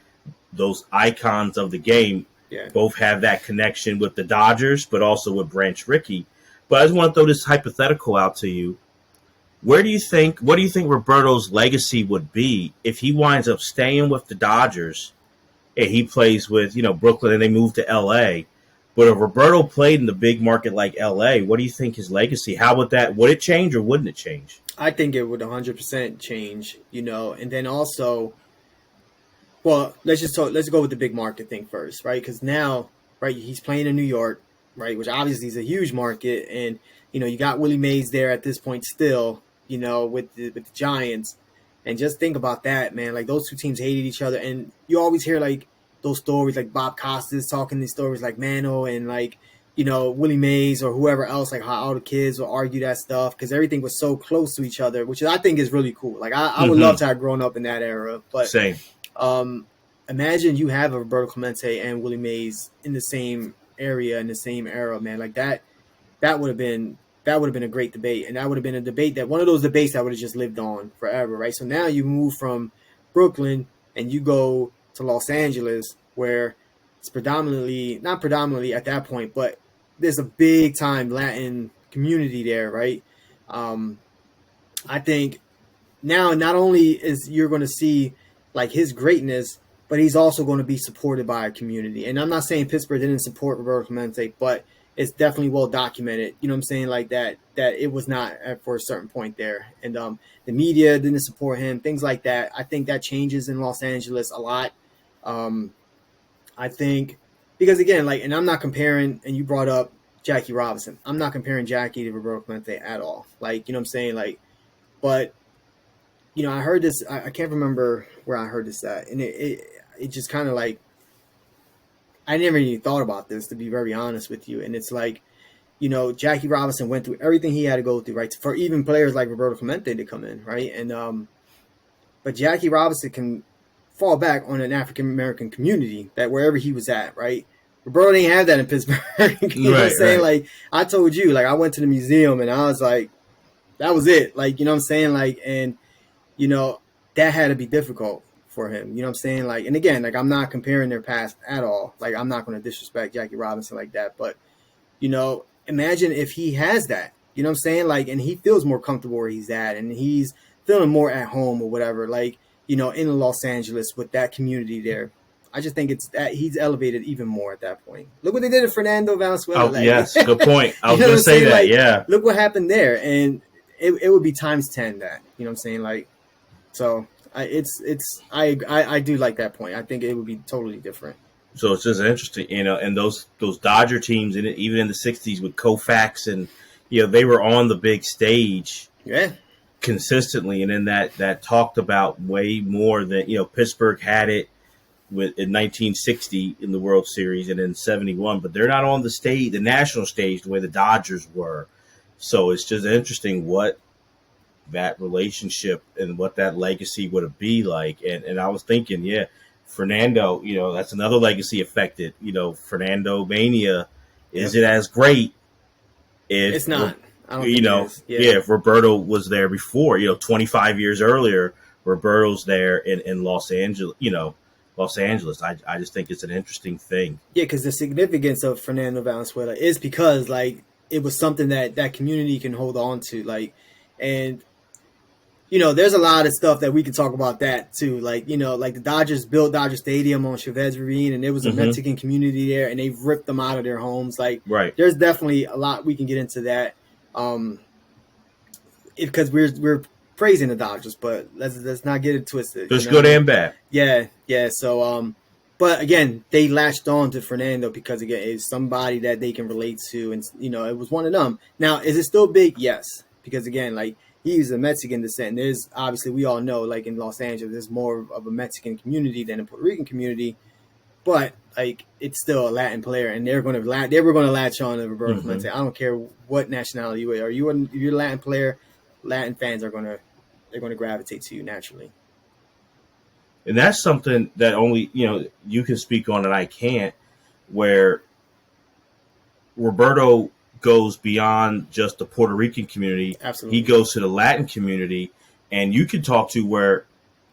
those icons of the game both have that connection with the Dodgers, but also with Branch Rickey. But I just want to throw this hypothetical out to you. What do you think Roberto's legacy would be if he winds up staying with the Dodgers and he plays with, Brooklyn, and they move to L.A.? But if Roberto played in the big market like L.A., what do you think his legacy? How would it change or wouldn't it change? I think it would 100% change, and then also, well, let's go with the big market thing first, right? Because now, right, he's playing in New York, right, which obviously is a huge market, and you got Willie Mays there at this point still, with the Giants, and just think about that, man. Like those two teams hated each other, and you always hear like those stories, like Bob Costas talking these stories, like Mano and like Willie Mays or whoever else, like how all the kids will argue that stuff because everything was so close to each other, which I think is really cool. Like I would love to have grown up in that era, but same. Imagine you have a Roberto Clemente and Willie Mays in the same area in the same era, man. Like that would have been a great debate, and that would have been a debate one of those debates that would have just lived on forever, right? So now you move from Brooklyn and you go to Los Angeles, where it's not predominantly at that point, but there's a big time Latin community there, right? I think now not only is you're going to see like his greatness, but he's also going to be supported by a community. And I'm not saying Pittsburgh didn't support Roberto Clemente, but it's definitely well documented. You know what I'm saying? Like that it was not for a certain point there. And the media didn't support him, things like that. I think that changes in Los Angeles a lot. I think because again, like, and I'm not comparing, and you brought up Jackie Robinson. I'm not comparing Jackie to Roberto Clemente at all. Like, you know what I'm saying? Like, but, you know, I heard this, I can't remember where I heard this at. And it just kind of like, I never even thought about this, to be very honest with you. And it's like, you know, Jackie Robinson went through everything he had to go through, right? For even players like Roberto Clemente to come in, right? And, but Jackie Robinson can fall back on an African American community that wherever he was at, right? Roberto didn't have that in Pittsburgh. You know what I'm saying? Like, I told you, like, I went to the museum and I was like, that was it. Like, you know what I'm saying? Like, and, you know, that had to be difficult for him. You know what I'm saying? Like, and again, like, I'm not comparing their past at all. Like, I'm not going to disrespect Jackie Robinson like that. But, you know, imagine if he has that. You know what I'm saying? Like, and he feels more comfortable where he's at and he's feeling more at home or whatever. Like, you know, in Los Angeles with that community there. I just think it's that he's elevated even more at that point. Look what they did to Fernando Valenzuela. Oh, like, yes, good point. I was going to say that, like, yeah. Look what happened there, and it would be times 10 that. You know what I'm saying? Like, so I do like that point. I think it would be totally different. So it's just interesting, you know, and those Dodger teams, and even in the '60s with Koufax, and you know, they were on the big stage, consistently, and then that talked about way more than, you know, Pittsburgh had it in 1960 in the World Series and in 71, but they're not on the stage, the national stage, the way the Dodgers were. So it's just interesting what that relationship and what that legacy would be like. And I was thinking, yeah, Fernando, you know, that's another legacy affected. You know, Fernando Mania, is it as great if it's not? I don't you think know, it is. Yeah. if Roberto was there before, you know, 25 years earlier, Roberto's there in Los Angeles, you know, Los Angeles. I just think it's an interesting thing. Yeah, because the significance of Fernando Valenzuela is because, like, it was something that community can hold on to, like, and, you know, there's a lot of stuff that we can talk about that too. Like, you know, like the Dodgers built Dodger Stadium on Chavez Ravine, and there was a Mexican community there, and they've ripped them out of their homes. Like, there's definitely a lot we can get into that, because we're praising the Dodgers, but let's not get it twisted. There's good and bad. Yeah. So, but again, they latched on to Fernando because, again, it's somebody that they can relate to, and, you know, it was one of them. Now, is it still big? Yes, because, again, like, he's a Mexican descent. And there's, obviously, we all know, like, in Los Angeles, there's more of a Mexican community than a Puerto Rican community, but, like, it's still a Latin player, and they were going to latch on to Roberto Clemente. I don't care what nationality you are. You're a Latin player. Latin fans they're going to gravitate to you naturally. And that's something that only, you know, you can speak on and I can't, where Roberto goes beyond just the Puerto Rican community. Absolutely. He goes to the Latin community, and you can talk to where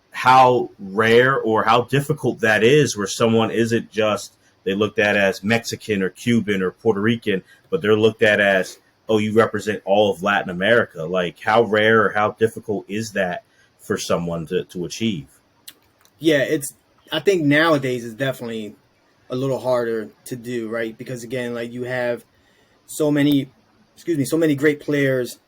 how rare or how difficult that is, where someone isn't just, they looked at as Mexican or Cuban or Puerto Rican, but they're looked at as, oh, you represent all of Latin America. Like, how rare or how difficult is that for someone to achieve? Yeah, I think nowadays it's definitely a little harder to do, right? Because, again, like, you have so many great players.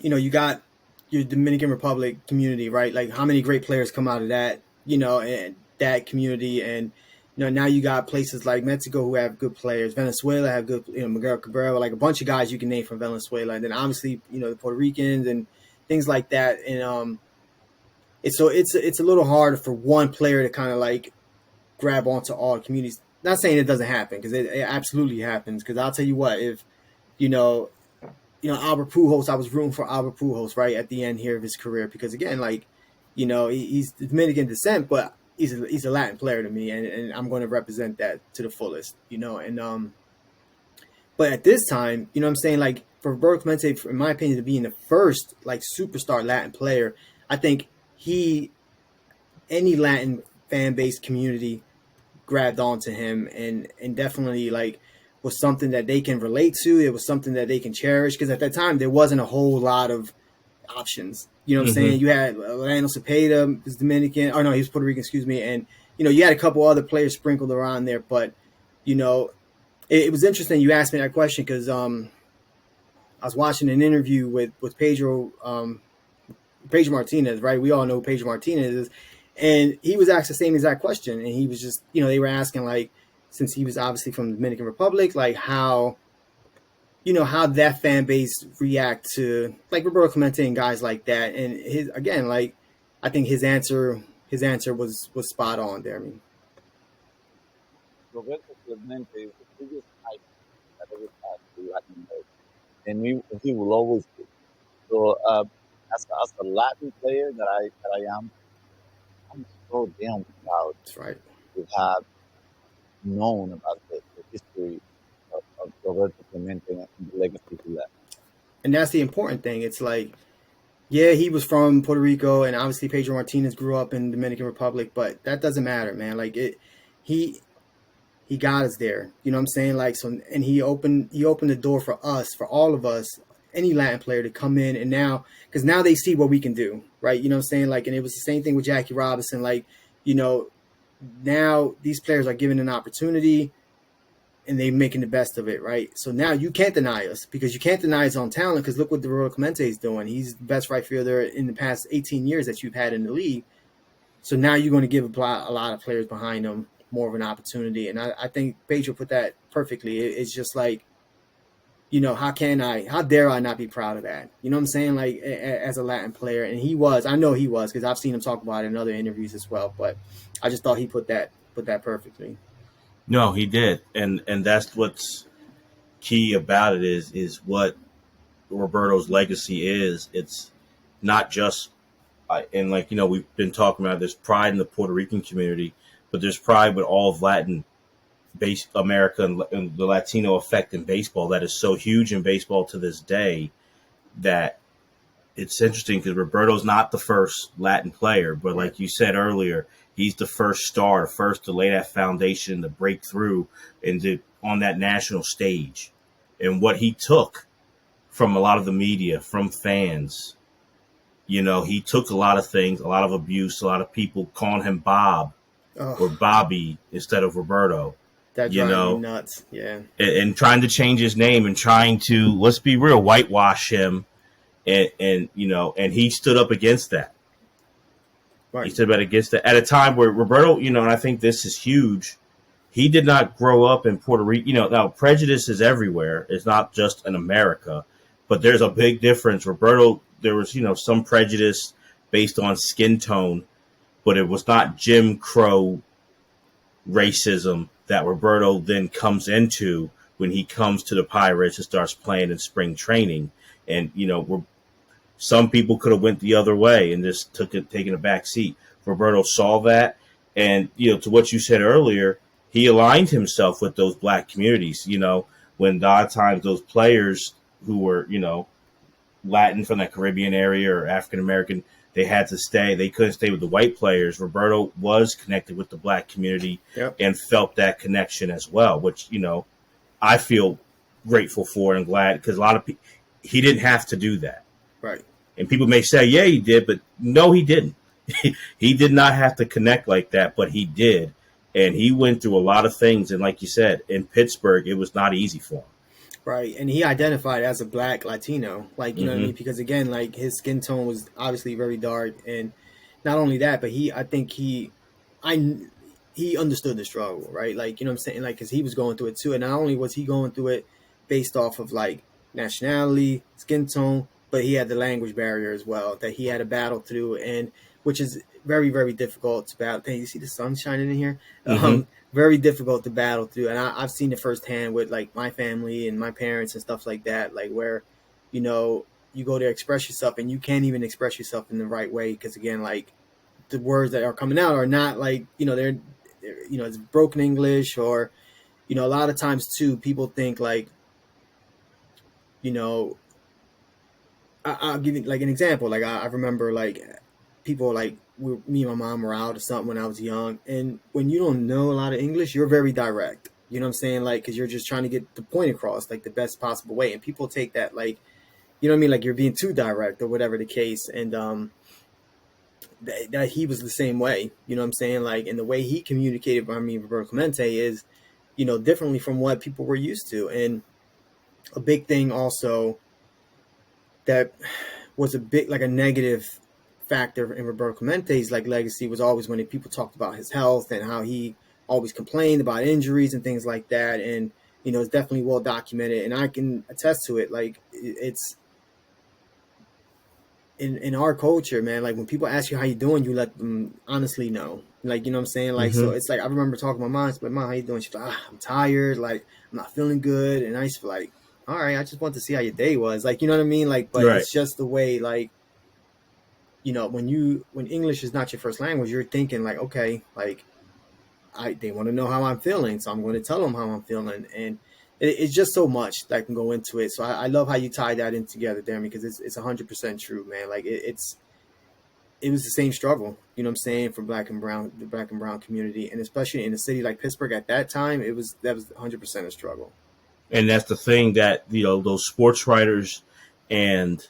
You know, you got your Dominican Republic community, right? Like, how many great players come out of that, you know, and that community. And, you know, now you got places like Mexico who have good players. Venezuela have good, you know, Miguel Cabrera, like a bunch of guys you can name from Venezuela. And then obviously, you know, the Puerto Ricans and things like that. And it's a little hard for one player to kind of like grab onto all communities. Not saying it doesn't happen, because it absolutely happens. Because I'll tell you what, if you know Albert Pujols, I was rooting for Albert Pujols right at the end here of his career, because, again, like, you know, he's Dominican descent, but he's a Latin player to me, and I'm going to represent that to the fullest, you know. And but at this time, you know what I'm saying, like, for Roberto Clemente, in my opinion, to being the first like superstar Latin player, I think any Latin fan base community grabbed onto him, and definitely like was something that they can relate to. It was something that they can cherish, because at that time there wasn't a whole lot of options. You know what I'm saying? You had Orlando Cepeda, was Dominican, or no, he was Puerto Rican, excuse me, and, you know, you had a couple other players sprinkled around there. But, you know, it was interesting you asked me that question, because I was watching an interview with Pedro Martinez, right? We all know who Pedro Martinez is. And he was asked the same exact question. And he was just, you know, they were asking, like, since he was obviously from the Dominican Republic, like how how that fan base react to like Roberto Clemente and guys like that. And his again, like I think his answer was spot on there. I mean, Roberto Clemente is the biggest icon that ever passed through Latin America, and he will always be. So, as a Latin player that I am, I'm so damn proud that's right. to have known about the history of Roberto Clemente and the legacy he left. And that's the important thing. It's like, yeah, he was from Puerto Rico, and obviously Pedro Martinez grew up in Dominican Republic, but that doesn't matter, man. Like he he got us there. You know what I'm saying? Like so, and he opened the door for us, for all of us, any Latin player to come in, and now because now they see what we can do, right? You know what I'm saying? Like, and it was the same thing with Jackie Robinson. Like, you know, now these players are given an opportunity and they making the best of it, right? So now you can't deny us because you can't deny his own talent because look what Roberto Clemente is doing. He's the best right fielder in the past 18 years that you've had in the league. So now you're going to give a lot of players behind him more of an opportunity. And I think Pedro put that perfectly. It's just like, how dare I not be proud of that? You know what I'm saying? Like as a Latin player, and I know he was because I've seen him talk about it in other interviews as well. But I just thought he put that perfectly. No, he did, and that's what's key about it is what Roberto's legacy is. It's not just and like we've been talking about. There's pride in the Puerto Rican community, but there's pride with all of Latin base America and the Latino effect in baseball that is so huge in baseball to this day that it's interesting because Roberto's not the first Latin player, but like you said earlier, he's the first star, the first to lay that foundation, to break through into on that national stage. And what he took from a lot of the media, from fans, he took a lot of things, a lot of abuse, a lot of people calling him Bob or Oh, Bobby instead of Roberto, that you drives me know, nuts. Yeah. and trying to change his name and trying to, let's be real, whitewash him. And he stood up against that. He Right. stood up against that at a time where Roberto, and I think this is huge. He did not grow up in Puerto Rico. Now prejudice is everywhere. It's not just in America, but there's a big difference. Roberto, there was, some prejudice based on skin tone, but it was not Jim Crow racism that Roberto then comes into when he comes to the Pirates and starts playing in spring training. And, some people could have went the other way and just taken a back seat. Roberto saw that, and to what you said earlier, he aligned himself with those black communities. When a lot of times those players who were Latin from the Caribbean area or African American, they had to stay. They couldn't stay with the white players. Roberto was connected with the black community Yep. and felt that connection as well, which I feel grateful for and glad because a lot of people he didn't have to do that. Right. And people may say, yeah, he did, but no, he didn't. He did not have to connect like that, but he did. And he went through a lot of things. And like you said, in Pittsburgh, it was not easy for Right. And he identified as a black Latino, like, you him. know what I mean? Because again, like his skin tone was obviously very dark. And not only that, but I think I, he understood the struggle, right? Like, you know what I'm saying? Like, cause he was going through it too. And not only was he going through it based off of like nationality, skin tone, but he had the language barrier as well that he had to battle through. And which is very, very difficult to battle. Hey, you see the sun shining in here? Hmm. Very difficult to battle through. And I've seen it firsthand with like my family and my parents and stuff like that, like where, you go there express yourself and you can't even express yourself in the right way. Because again, like the words that are coming out are not like, they're it's broken English or, a lot of times too, people think like, you know, I'll give you like an example. Like I remember like people like me and my mom were out or something when I was young, and when you don't know a lot of English, you're very direct. You know what I'm saying? Like because you're just trying to get the point across like the best possible way, and people take that like you know what I mean, like you're being too direct or whatever the case. And that he was the same way. You know what I'm saying? Like and the way he communicated, I mean, Roberto Clemente is differently from what people were used to, and a big thing also that was a big like a negative factor in Roberto Clemente's like legacy was always when people talked about his health and how he always complained about injuries and things like that. And, it's definitely well documented, and I can attest to it. Like, it's in our culture, man. Like, when people ask you how you doing, you let them honestly know. Like, you know what I'm saying? Like, so Mm-hmm. it's like, I remember talking to my mom, like, Mom, how you doing? She's like, I'm tired. Like, I'm not feeling good. And I used to be like, all right, I just want to see how your day was. Like, you know what I mean? Like, but Right. it's just the way, like, when English is not your first language, you're thinking like, okay, like, they want to know how I'm feeling, so I'm going to tell them how I'm feeling. And it's just so much that can go into it. So I love how you tie that in together, Deremy, because it's 100% true, man. Like, it was the same struggle, you know what I'm saying, for the black and brown community, and especially in a city like Pittsburgh at that time, that was 100% a struggle. And that's the thing that those sports writers and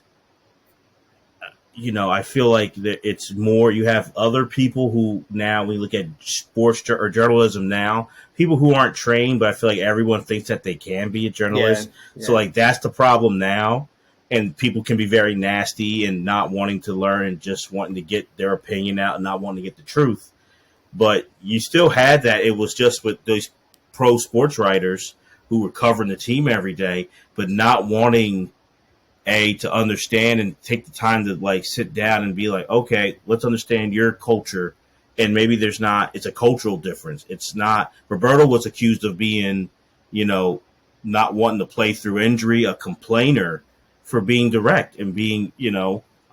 I feel like that it's more. You have other people who now, when you look at sports or journalism now, people who aren't trained, but I feel like everyone thinks that they can be a Yeah, journalist. So yeah, like that's the problem now, and people can be very nasty and not wanting to learn and just wanting to get their opinion out and not wanting to get the truth. But you still had that. It was just with those pro sports writers who were covering the team every day, but not wanting to understand and take the time to like sit down and be like, okay, let's understand your culture. And maybe it's a cultural difference. It's not. Roberto was accused of being, you know, not wanting to play through injury, a complainer, for being direct and being,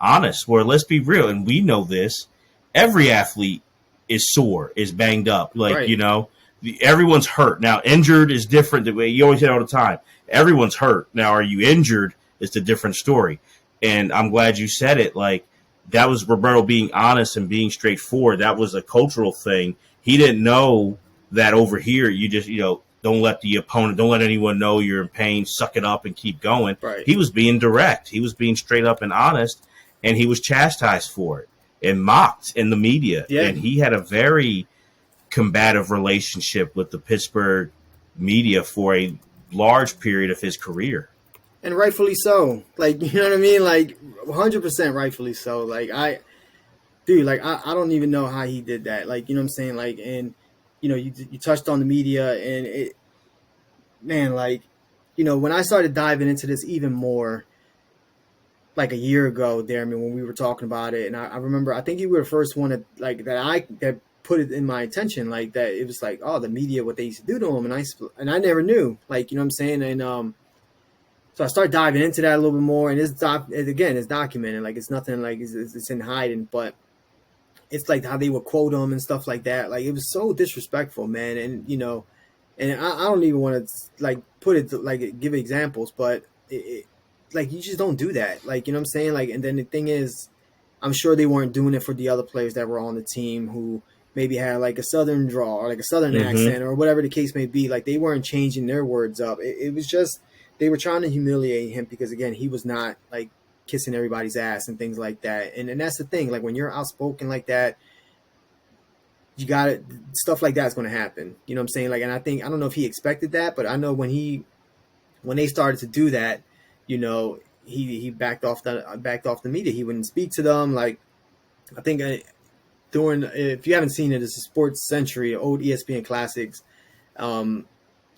honest. Where, let's be real, and we know this, every athlete is sore, is banged up. Like, right. everyone's hurt. Now, injured is different. The way you always hear all the time. Everyone's hurt. Now, are you injured? It's a different story. And I'm glad you said it. Like, that was Roberto being honest and being straightforward. That was a cultural thing. He didn't know that over here, you just, don't let the opponent, don't let anyone know you're in pain, suck it up and keep going. Right. He was being direct. He was being straight up and honest, and he was chastised for it and mocked in the media. Yeah. And he had a very combative relationship with the Pittsburgh media for a large period of his career. And rightfully so. Like, you know what I mean? Like, 100% rightfully so. Like, I don't even know how he did that. Like, you know what I'm saying? Like, and, you touched on the media, and man, like, when I started diving into this even more, like a year ago, Darren, when we were talking about it, and I remember, I think you were the first one that put it in my attention, like, that it was like, oh, the media, what they used to do to him, and I never knew, like, you know what I'm saying? And so I started diving into that a little bit more, and it's documented, like, it's nothing like it's in hiding, but it's like how they would quote him and stuff like that. Like, it was so disrespectful, man. And and I don't even want to like put it like give examples, but like, you just don't do that. Like, you know what I'm saying? Like, and then the thing is, I'm sure they weren't doing it for the other players that were on the team who maybe had like a southern draw or like a southern Mm-hmm. accent or whatever the case may be. Like, they weren't changing their words up. It was just they were trying to humiliate him because, again, he was not like kissing everybody's ass and things like that. And that's the thing. Like, when you're outspoken like that, you got it. Stuff like that's going to happen. You know what I'm saying? Like, and I don't know if he expected that, but I know when they started to do that, he backed off the media. He wouldn't speak to them. Like, I think during, if you haven't seen it, it's a Sports Century, old ESPN classics,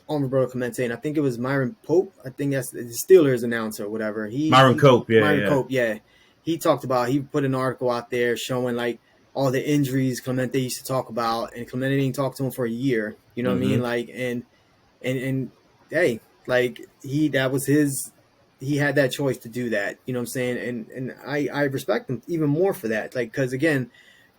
on Roberto Clemente, and I think it was Myron Pope. I think that's the Steelers announcer or whatever. Myron Cope, yeah, Myron yeah. Cope, yeah. He put an article out there showing like all the injuries Clemente used to talk about, and Clemente didn't talk to him for a year. You know what I Mm-hmm. mean? Like, and hey, like, he had that choice to do that. You know what I'm saying? And I respect him even more for that. Like, because again,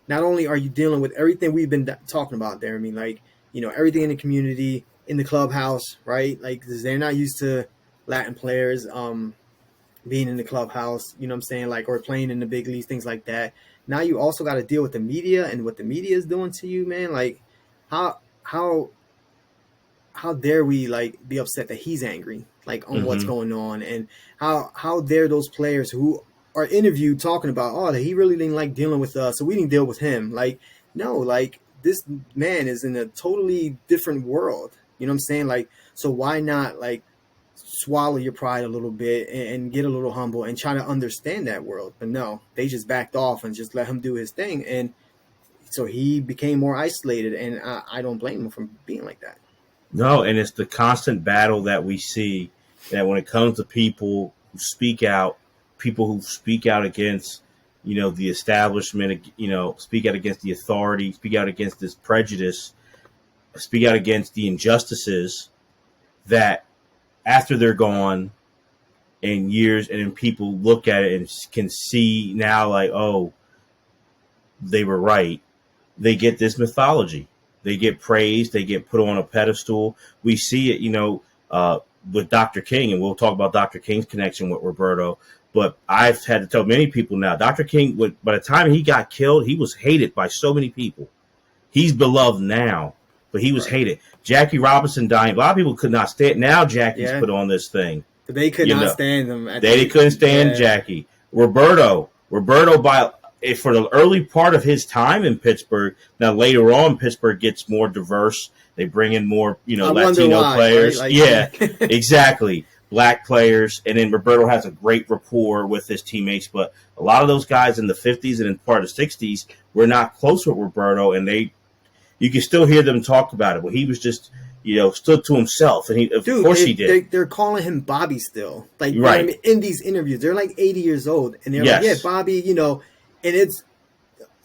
not only are you dealing with everything we've been talking about there, I mean, like, everything in the community, in the clubhouse, right? Like, because they're not used to Latin players being in the clubhouse, you know what I'm saying? Like, or playing in the big leagues, things like that. Now you also got to deal with the media and what the media is doing to you, man. Like, how how how dare we like be upset that he's angry, like, on what's Mm-hmm. going on, and how dare those players who are interviewed talking about, oh, that he really didn't like dealing with us, so we didn't deal with him. Like, no, like, this man is in a totally different world. You know what I'm saying? Like, so why not like swallow your pride a little bit and get a little humble and try to understand that world? But no, they just backed off and just let him do his thing. And so he became more isolated, and I don't blame him for being like that. No, and it's the constant battle that we see that when it comes to people who speak out, people who speak out against, the establishment, speak out against the authority, speak out against this prejudice, speak out against the injustices that after they're gone in years, and then people look at it and can see now like, oh, they were right. They get this mythology. They get praised. They get put on a pedestal. We see it, with Dr. King, and we'll talk about Dr. King's connection with Roberto. But I've had to tell many people now, Dr. King, by the time he got killed, he was hated by so many people. He's beloved now, but he was hated. Jackie Robinson dying. A lot of people could not stand. Now Jackie's put on this thing. But they could not stand him. They couldn't stand Jackie. Roberto, for the early part of his time in Pittsburgh. Now later on, Pittsburgh gets more diverse. They bring in more, Latino players. Right? Exactly. Black players. And then Roberto has a great rapport with his teammates. But a lot of those guys in the 50s and in part of the 60s were not close with Roberto. And you can still hear them talk about it. But he was just, stood to himself. And of course he did. They're calling him Bobby still. Like, right. In these interviews, they're like 80 years old. And they're like, yeah, Bobby, and it's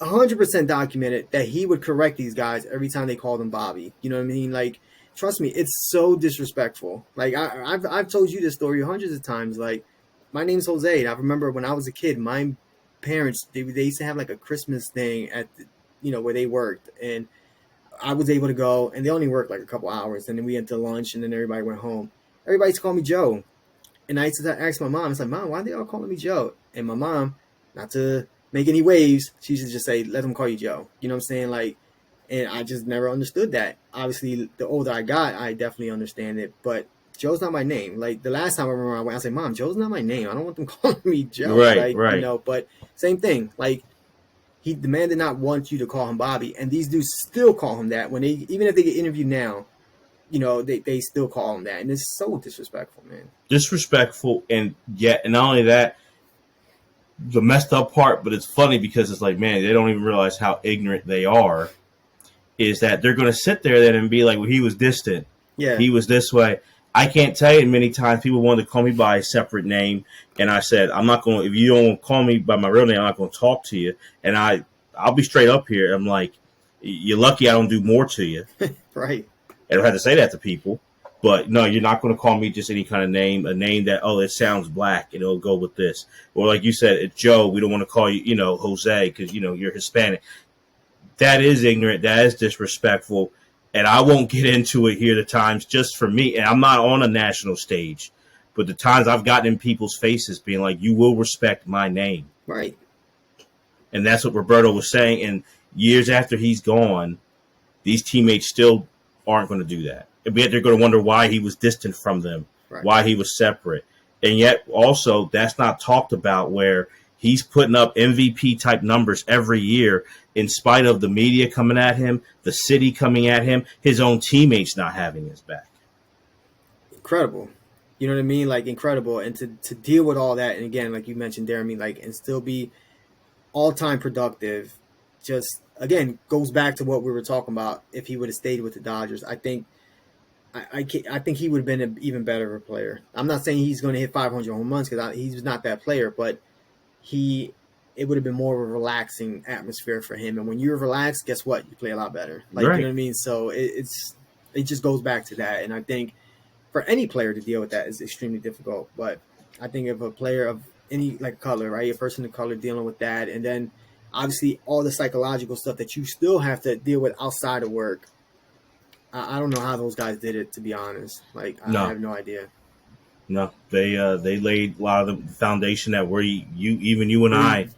100% documented that he would correct these guys every time they called him Bobby. You know what I mean? Like, trust me, it's so disrespectful. Like, I've told you this story hundreds of times. Like, my name's Jose, and I remember when I was a kid, my parents, they used to have like a Christmas thing at where they worked, and I was able to go, and they only worked like a couple hours, and then we went to lunch, and then everybody went home. Everybody used to call me Joe, and I used to ask my mom, it's like, Mom, why are they all calling me Joe? And my mom, not to make any waves, she used to just say, let them call you Joe. You know what I'm saying? Like, and I just never understood that. Obviously, the older I got, I definitely understand it, but Joe's not my name. Like, the last time I remember I went, I said, Mom, Joe's not my name. I don't want them calling me Joe. Right. But same thing. Like, the man did not want you to call him Bobby, and these dudes still call him that when even if they get interviewed now, they still call him that, and it's so disrespectful, man. Disrespectful, and not only that, the messed up part, but it's funny because it's like, man, they don't even realize how ignorant they are, is that they're going to sit there then and be like, well, he was distant. Yeah. He was this way. I can't tell you many times people wanted to call me by a separate name, and I said, I'm not going to, if you don't call me by my real name, I'm not going to talk to you. And I'll be straight up here. I'm like, you're lucky I don't do more to you. Right. And I had to say that to people. But no, you're not going to call me just any kind of name, a name that, it sounds black, and it'll go with this. Or like you said, it's Joe. We don't want to call you, Jose, because, you're Hispanic. That is ignorant. That is disrespectful. And I won't get into it here the times just for me. And I'm not on a national stage. But the times I've gotten in people's faces being like, you will respect my name. Right. And that's what Roberto was saying. And years after he's gone, these teammates still aren't going to do that. And yet they're going to wonder why he was distant from them, why he was separate. And yet also that's not talked about, where he's putting up MVP type numbers every year in spite of the media coming at him, the city coming at him, his own teammates not having his back. Incredible. You know what I mean? Like, incredible. And to deal with all that, and again, like you mentioned, Deremy, like, and still be all-time productive, just, again, goes back to what we were talking about. If he would have stayed with the Dodgers, I think he would have been an even better player. I'm not saying he's going to hit 500 home runs, because he's not that player, but it would have been more of a relaxing atmosphere for him. And when you're relaxed, guess what? You play a lot better. Like, right. You know what I mean? So it just goes back to that. And I think for any player to deal with that is extremely difficult. But I think if a player of any color, right, a person of color dealing with that, and then obviously all the psychological stuff that you still have to deal with outside of work, I don't know how those guys did it, to be honest. Like, I have no idea. No, they laid a lot of the foundation that you and I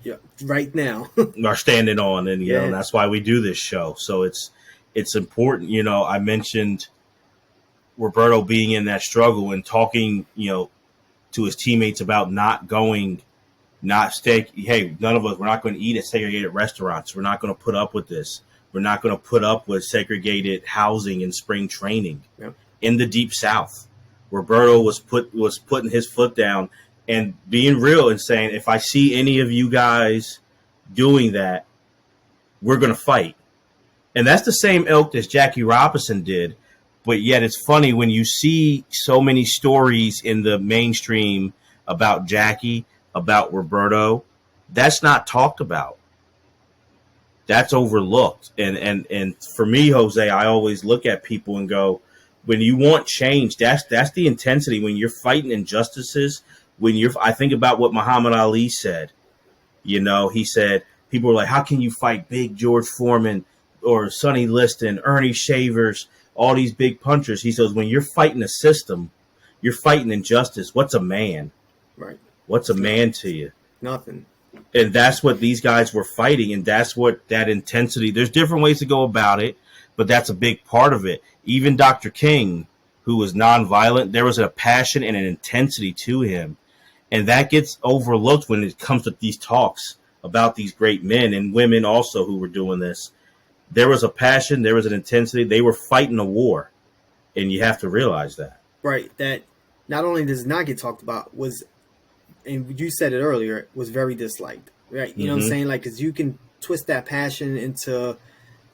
right now are standing on, and and that's why we do this show. So it's important. I mentioned Roberto being in that struggle and talking, to his teammates about not stay. Hey, none of us, we're not going to eat at segregated restaurants. We're not going to put up with this. We're not going to put up with segregated housing and spring training in the Deep South. Roberto was putting his foot down and being real and saying, if I see any of you guys doing that, we're going to fight. And that's the same ilk as Jackie Robinson did. But yet it's funny when you see so many stories in the mainstream about Jackie, about Roberto, that's not talked about. That's overlooked. And for me, Jose, I always look at people and go, when you want change, that's the intensity. When you're fighting injustices, I think about what Muhammad Ali said. He said people were like, "How can you fight Big George Foreman or Sonny Liston, Ernie Shavers, all these big punchers?" He says, "When you're fighting a system, you're fighting injustice. What's a man? Right. What's a It's man to you?" nothing. And that's what these guys were fighting, and that's what that intensity. There's different ways to go about it, but that's a big part of it. Even Dr. King, who was nonviolent, there was a passion and an intensity to him. And that gets overlooked when it comes to these talks about these great men and women also who were doing this. There was a passion, there was an intensity. They were fighting a war, and you have to realize that. Right. That not only does not get talked about, and you said it earlier, was very disliked. Right. You know what I'm saying? Like, because you can twist that passion into,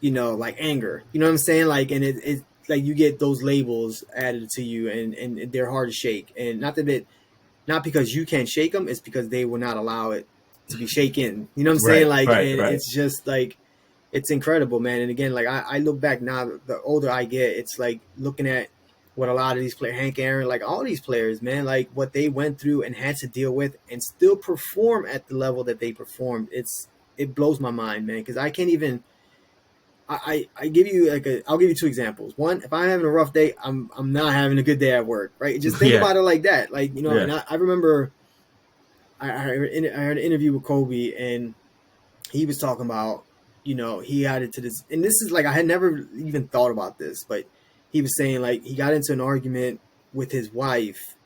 like anger. You know what I'm saying? Like, and it like you get those labels added to you, and they're hard to shake. And not because you can't shake them, it's because they will not allow it to be shaken. You know what I'm saying? Like, and it's just like, it's incredible, man. And again, like I look back now, the older I get, it's like looking at what a lot of these players, Hank Aaron, like all these players, man, like what they went through and had to deal with and still perform at the level that they performed. It blows my mind, man. Cause I can't even, I give you I'll give you two examples. One, if I'm having a rough day, I'm not having a good day at work, right? Just think about it like that. Like, and I remember I heard an interview with Kobe, and he was talking about, he got into this, and this is like, I had never even thought about this, but he was saying like he got into an argument with his wife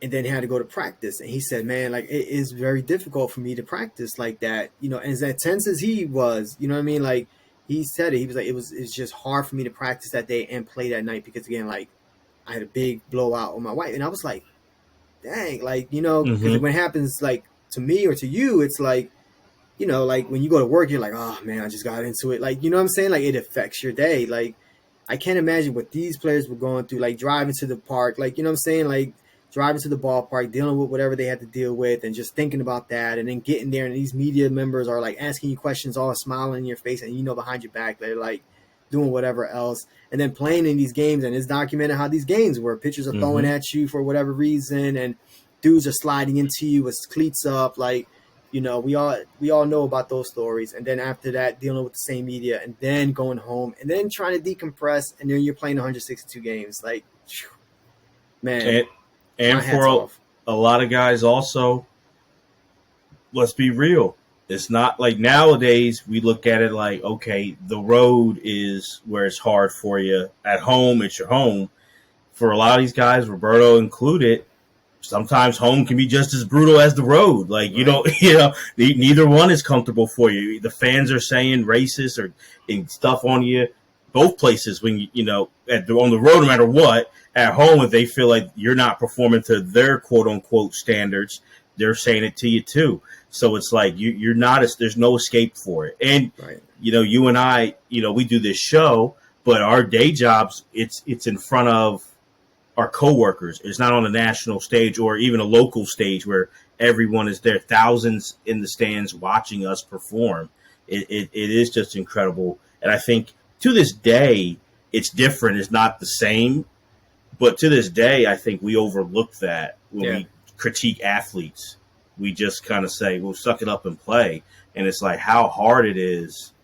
and then had to go to practice. And he said, man, like it is very difficult for me to practice like that, and as intense as he was, you know what I mean? Like he said it, he was like, it's just hard for me to practice that day and play that night because again, like I had a big blowout with my wife. And I was like, dang, like, because when it happens like to me or to you, it's like, like when you go to work, you're like, oh man, I just got into it. Like, you know what I'm saying? Like it affects your day. Like I can't imagine what these players were going through, like driving to the park, like, you know what I'm saying? Like driving to the ballpark, dealing with whatever they had to deal with and just thinking about that. And then getting there and these media members are like asking you questions, all smiling in your face. And, behind your back, they're like doing whatever else. And then playing in these games. And it's documented how these games were. Pitchers are throwing at you for whatever reason. And dudes are sliding into you with cleats up. Like, we all know about those stories. And then after that, dealing with the same media and then going home and then trying to decompress. And then you're playing 162 games. Like, man. And for a lot of guys also, let's be real. It's not like nowadays we look at it like, okay, the road is where it's hard for you. At home, it's your home. For a lot of these guys, Roberto included, sometimes home can be just as brutal as the road. Like, neither one is comfortable for you. The fans are saying racist or stuff on you both places when on the road, no matter what. At home, if they feel like you're not performing to their quote unquote standards, they're saying it to you too. So it's like you're not, there's no escape for it. And, you and I, we do this show, but our day jobs, it's in front of our coworkers. It's not on a national stage or even a local stage where everyone is there, thousands in the stands watching us perform. It is just incredible. And I think to this day, it's different. It's not the same. But to this day, I think we overlook that when we critique athletes. We just kind of say, well, suck it up and play. And it's like how hard it is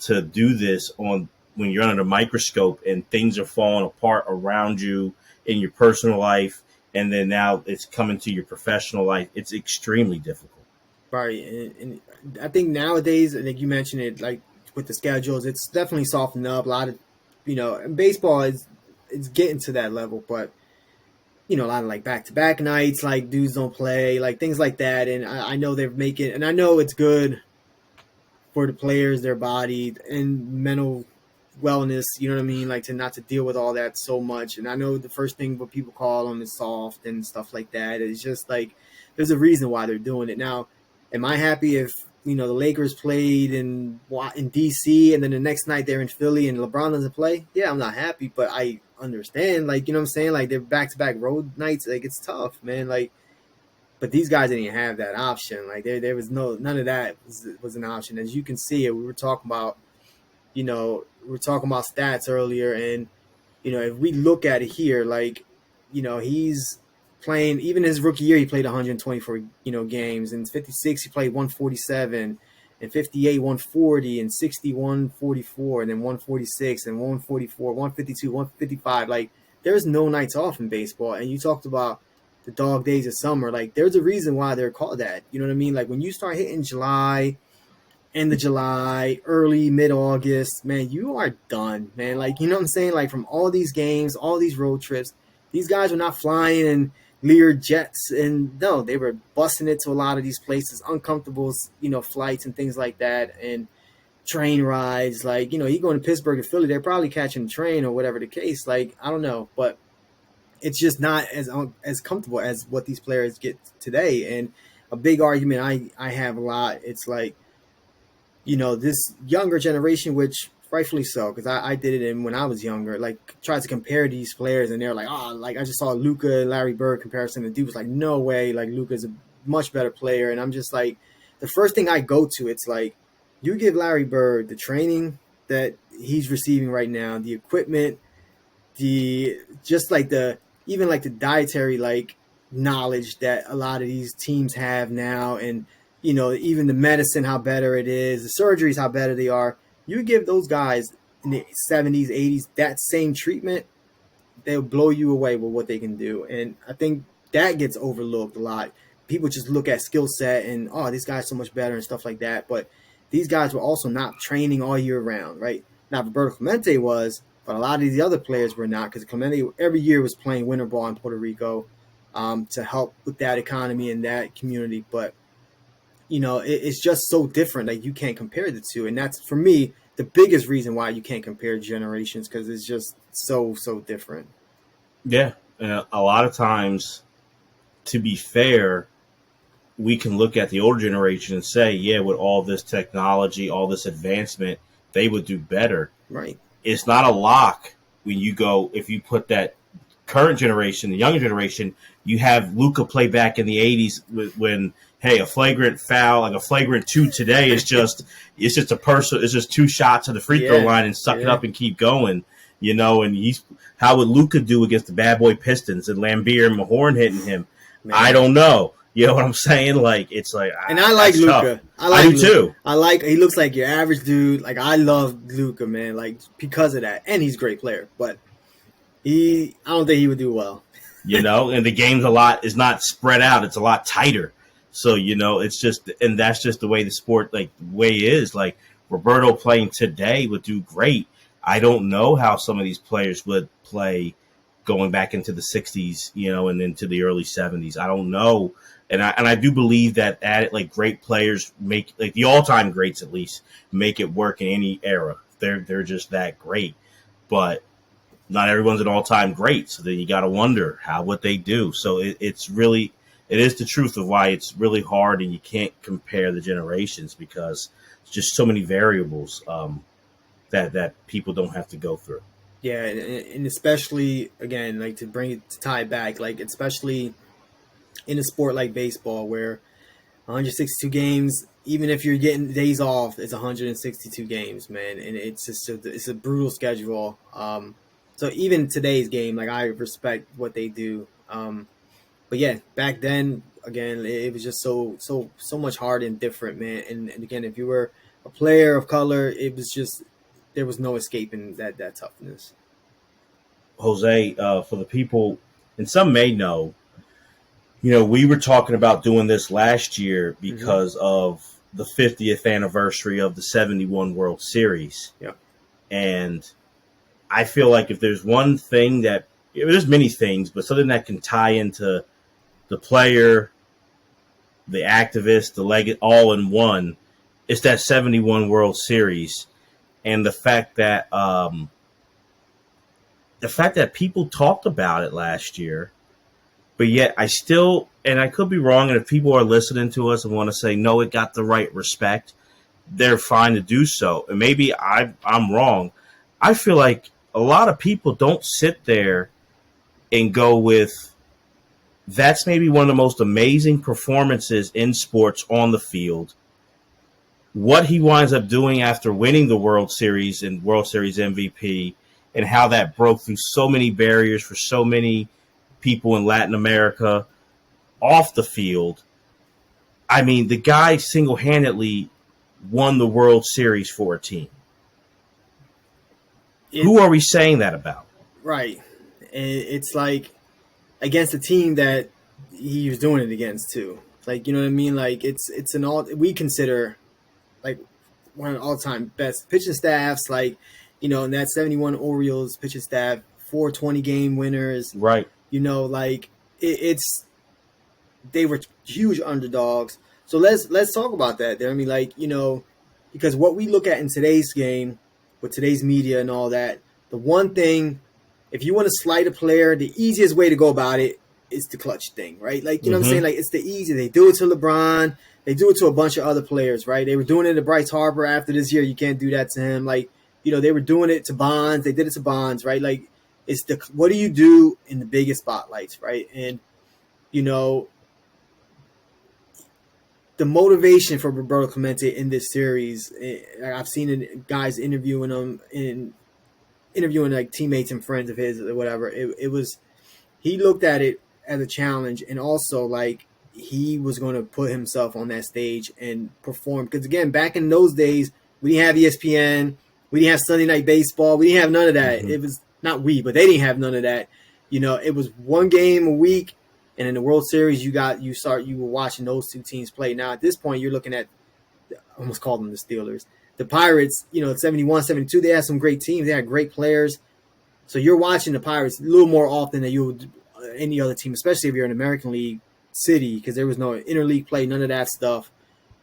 to do this when you're under the microscope and things are falling apart around you in your personal life. And then now it's coming to your professional life. It's extremely difficult. Right. And I think nowadays, I think you mentioned it, like with the schedules, it's definitely softened up. A lot of, and baseball it's getting to that level, but a lot of like back-to-back nights, like dudes don't play, like things like that. And I know they're making, and I know it's good for the players, their body and mental wellness, you know what I mean? Like not to deal with all that so much. And I know the first thing what people call them is soft and stuff like that. It's just like, there's a reason why they're doing it. Now, am I happy if the Lakers played in DC, and then the next night they're in Philly and LeBron doesn't play. Yeah, I'm not happy, but I understand. Like, you know what I'm saying? Like, they're back-to-back road nights. Like, it's tough, man. Like, but these guys didn't even have that option. Like, there was none of that was an option. As you can see, we were talking about, stats earlier, and if we look at it here, like, he's playing, even his rookie year, he played 124, games. And 56, he played 147, and 58, 140, and 60, 144, and then 146, and 144, 152, 155. Like, there's no nights off in baseball. And you talked about the dog days of summer. Like, there's a reason why they're called that. You know what I mean? Like, when you start hitting July, end of July, early, mid-August, man, you are done, man. Like, you know what I'm saying? Like, from all these games, all these road trips, these guys were not flying in Lear jets, and no, they were busting it to a lot of these places, uncomfortable, flights and things like that, and train rides. Like, you going to Pittsburgh and Philly, they're probably catching a train or whatever the case. Like, I don't know, but it's just not as comfortable as what these players get today. And a big argument I have a lot, it's like, this younger generation, which rightfully so, because I did it when I was younger, like, tried to compare these players, and they're like, like, I just saw Luka and Larry Bird comparison, and the dude was like, no way, like, Luka's a much better player. And I'm just like, the first thing I go to, it's like, you give Larry Bird the training that he's receiving right now, the equipment, even like the dietary, like, knowledge that a lot of these teams have now, and even the medicine, how better it is, the surgeries, how better they are. You give those guys in the 70s, 80s that same treatment, they'll blow you away with what they can do. And I think that gets overlooked a lot. People just look at skill set and, this guy's so much better and stuff like that. But these guys were also not training all year round, right? Now, Roberto Clemente was, but a lot of these other players were not, because Clemente every year was playing winter ball in Puerto Rico to help with that economy and that community. But it's just so different. Like, you can't compare the two. And that's, for me, the biggest reason why you can't compare generations, because it's just so different. Yeah. And a lot of times, to be fair, we can look at the older generation and say, yeah, with all this technology, all this advancement, they would do better. Right. It's not a lock when you go, if you put that current generation, the younger generation, you have Luka play back in the 80s when, hey, a flagrant foul, like a flagrant 2 today is just, it's just 2 shots at the free throw line and suck it up and keep going, and how would Luka do against the bad boy Pistons and Lambeer and Mahorn hitting him? Man. I don't know. You know what I'm saying? Like, it's like, and I like Luka. I do too. He looks like your average dude. Like, I love Luka, man, like, because of that. And he's a great player, but I don't think he would do well. And the game's is not spread out. It's a lot tighter. So, it's just, and that's just the way the sport, like, the way it is. Like, Roberto playing today would do great. I don't know how some of these players would play going back into the 60s, and into the early 70s. I don't know. And I do believe that like, great players make, like, the all-time greats at least, make it work in any era. They're just that great. But not everyone's an all-time great. So then you got to wonder how would they do. So it is the truth of why it's really hard, and you can't compare the generations, because it's just so many variables that people don't have to go through. Yeah, and especially, again, like, to tie it back, like, especially in a sport like baseball, where 162 games, even if you're getting days off, it's 162 games, man, and it's just it's a brutal schedule. So even today's game, like, I respect what they do. But yeah, back then, again, it was just so much harder and different, man. And again, if you were a player of color, it was just, there was no escaping that toughness. Jose, for the people, and some may know, we were talking about doing this last year because of the 50th anniversary of the 71 World Series. Yeah. And I feel like if there's one thing there's many things, but something that can tie into the player, the activist, the legend, all in one, it's that 71 World Series. And the fact that people talked about it last year, But yet I still, and I could be wrong, and if people are listening to us and want to say, no, it got the right respect, they're fine to do so. And maybe I'm wrong. I feel like a lot of people don't sit there and go with, that's maybe one of the most amazing performances in sports on the field. What he winds up doing after winning the World Series and World Series MVP, and how that broke through so many barriers for so many people in Latin America off the field. I mean, the guy single-handedly won the World Series for a team. Who are we saying that about? Right. It's like against a team that he was doing it against too. Like, you know what I mean? Like it's an all we consider like one of the all-time best pitching staffs. Like, you know, in that 71 Orioles pitching staff, 420 game winners. Right. You know, like it's they were huge underdogs. So let's talk about that there. I mean, like, you know, because what we look at in today's game with today's media and all that, the one thing, if you want to slight a player, the easiest way to go about it is the clutch thing, right? Like, you know what I'm saying? Like, it's the easy. They do it to LeBron. They do it to a bunch of other players, right? They were doing it to Bryce Harper after this year. You can't do that to him. Like, you know, they were doing it to Bonds. They did it to Bonds, right? Like, it's the what do you do in the biggest spotlights, right? And, you know, the motivation for Roberto Clemente in this series, I've seen guys interviewing him interviewing like teammates and friends of his or whatever. It was, he looked at it as a challenge, and also like he was going to put himself on that stage and perform. Because again, back in those days, we didn't have ESPN, we didn't have Sunday Night Baseball, we didn't have none of that. It was not we, but they didn't have none of that. You know, it was one game a week. And in the World Series, you were watching those two teams play. Now, at this point, you're looking at, I almost called them the Steelers. The Pirates, you know, at 71, 72, they had some great teams. They had great players. So you're watching the Pirates a little more often than you would any other team, especially if you're in an American League city, because there was no interleague play, none of that stuff.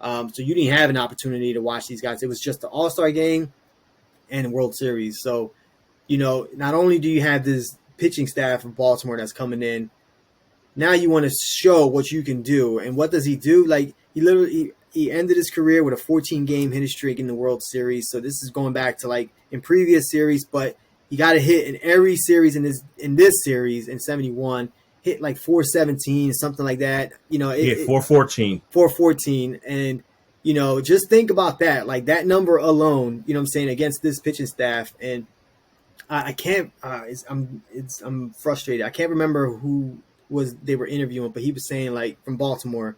So you didn't have an opportunity to watch these guys. It was just the All-Star game and the World Series. So, you know, not only do you have this pitching staff of Baltimore that's coming in, now you want to show what you can do. And what does he do? Like, he ended his career with a 14-game hitting streak in the World Series. So this is going back to like in previous series, but he got a hit in every series in this series in 71. Hit like 417, something like that. You know, 414. 414. And, you know, just think about that. Like that number alone, you know what I'm saying, against this pitching staff. And I can't I'm frustrated. I can't remember who they were interviewing, but he was saying, like, from Baltimore,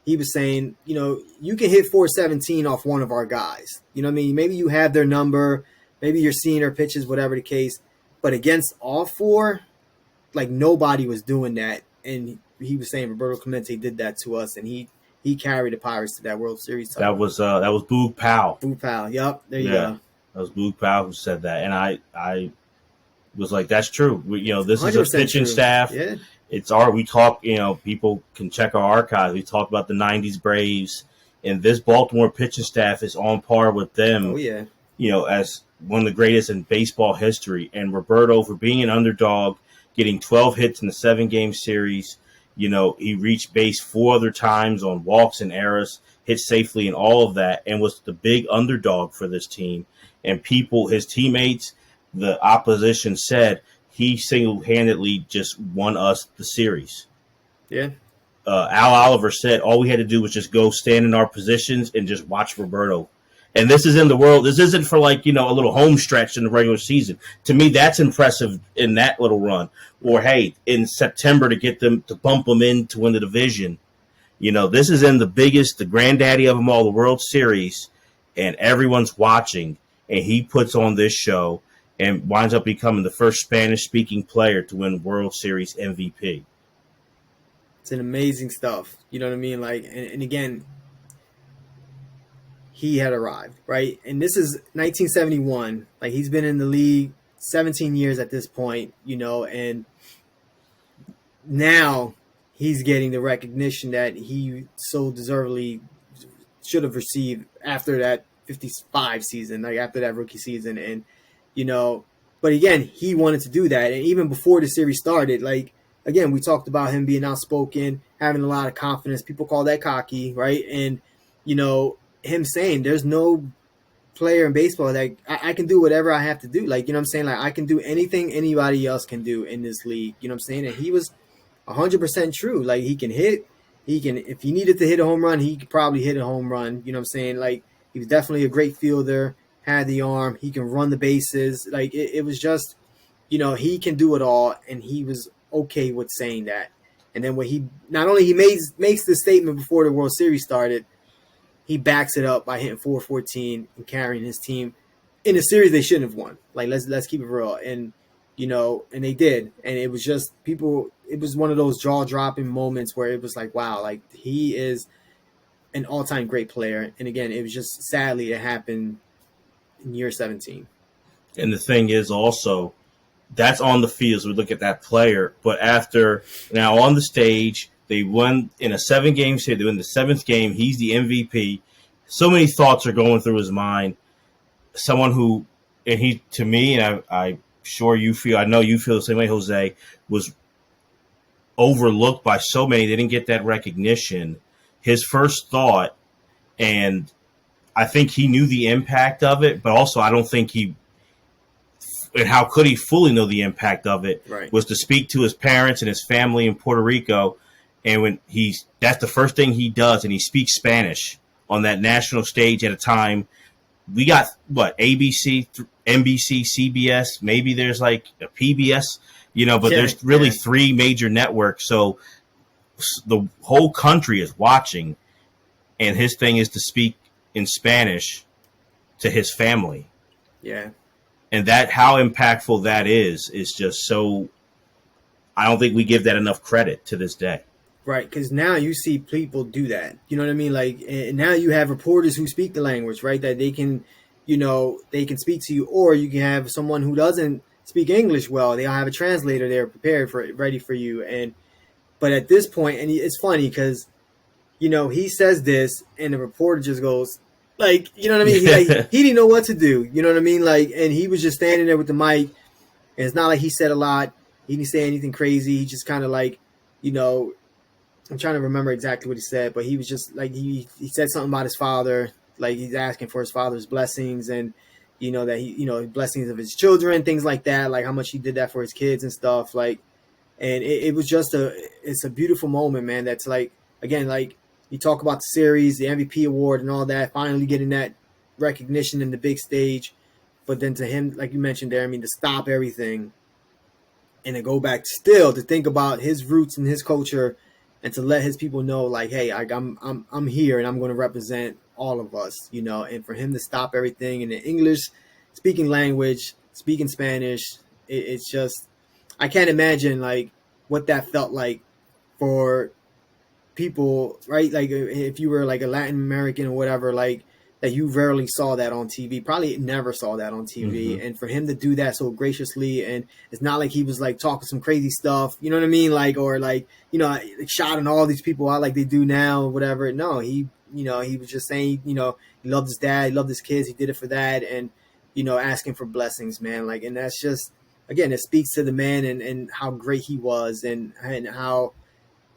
he was saying, you know, you can hit 417 off one of our guys. You know what I mean? Maybe you have their number, maybe you're seeing their pitches, whatever the case. But against all four, like, nobody was doing that. And he was saying Roberto Clemente did that to us, and he carried the Pirates to that World Series title. That was Boog Powell. Boog Powell, yep, there you go. That was Boog Powell who said that, and I was like, that's true. You know, this is a pitching staff. Yeah. We talk, you know, people can check our archives. We talk about the 90s Braves, and this Baltimore pitching staff is on par with them. Oh, yeah. You know, as one of the greatest in baseball history. And Roberto, for being an underdog, getting 12 hits in the 7-game series, you know, he reached base 4 other times on walks and errors, hit safely and all of that, and was the big underdog for this team. And people, his teammates, the opposition said, he single-handedly just won us the series. Yeah. Al Oliver said all we had to do was just go stand in our positions and just watch Roberto. And this is in the world. This isn't for, like, you know, a little home stretch in the regular season. To me, that's impressive in that little run. Or, hey, in September to bump them in to win the division. You know, this is in the biggest, the granddaddy of them all, the World Series, and everyone's watching. And he puts on this show and winds up becoming the first Spanish-speaking player to win World Series MVP. It's an amazing stuff. You know what I mean? Like, and again, he had arrived, right? And this is 1971. Like, he's been in the league 17 years at this point, you know, and now he's getting the recognition that he so deservedly should have received after that 55 season, like after that rookie season. And, you know, but again, he wanted to do that. And even before the series started, like again, we talked about him being outspoken, having a lot of confidence. People call that cocky, right? And, him saying there's no player in baseball that I can do whatever I have to do. Like, what I'm saying? Like, I can do anything anybody else can do in this league. You know what I'm saying? And he was 100% true. Like, he can hit. He can, if he needed to hit a home run, he could probably hit a home run. You know what I'm saying? Like, he was definitely a great fielder, had the arm. He can run the bases. Like, it was just, he can do it all. And he was okay with saying that. And then when he, not only he makes the statement before the World Series started, he backs it up by hitting 414 and carrying his team in a series they shouldn't have won. Like, let's keep it real. And, and they did. And it was just people, it was one of those jaw-dropping moments where it was like, wow, like, he is an all-time great player. And again, it was just sadly it happened in year 17. And the thing is also, that's on the field. So we look at that player. But after, now on the stage, they won in a 7-game series. They win the 7th game. He's the MVP. So many thoughts are going through his mind. Someone who, and he, to me, and I'm sure you feel, I know you feel the same way, Jose, was overlooked by so many. They didn't get that recognition. His first thought, and I think he knew the impact of it, but also I don't think he, and how could he fully know the impact of it, right, was to speak to his parents and his family in Puerto Rico. And when that's the first thing he does, and he speaks Spanish on that national stage at a time. We got what, ABC, NBC, CBS, maybe there's like a PBS, but there's really 3 major networks. So the whole country is watching, and his thing is to speak in Spanish to his family. Yeah. And that, how impactful that is just so, I don't think we give that enough credit to this day. Right, because now you see people do that. You know what I mean? Like, and now you have reporters who speak the language, right? That they can, they can speak to you, or you can have someone who doesn't speak English well. They'll have a translator there prepared for it, ready for you. But at this point, and it's funny because, he says this, and the reporter just goes, like, you know what I mean? He didn't know what to do. You know what I mean? Like, and he was just standing there with the mic, and it's not like he said a lot. He didn't say anything crazy. He just kind of like, I'm trying to remember exactly what he said, but he was just like, he said something about his father, like he's asking for his father's blessings, and that he, blessings of his children, things like that, like how much he did that for his kids and stuff, like, and it was just it's a beautiful moment, man. That's like, again, like you talk about the series, the MVP award and all that, finally getting that recognition in the big stage, but then to him, like you mentioned there, I mean, to stop everything and to go back still to think about his roots and his culture, and to let his people know, like, hey, I'm here and I'm going to represent all of us, and for him to stop everything in the English speaking language, speaking Spanish, it's just, I can't imagine like what that felt like for people, right? Like if you were like a Latin American or whatever, like that you rarely saw that on TV, probably never saw that on TV. Mm-hmm. And for him to do that so graciously, and it's not like he was like talking some crazy stuff, you know what I mean? Like, or like, shouting all these people out like they do now or whatever. No, he was just saying, he loved his dad, he loved his kids, he did it for that. And, asking for blessings, man. Like, and that's just, again, it speaks to the man and how great he was, and how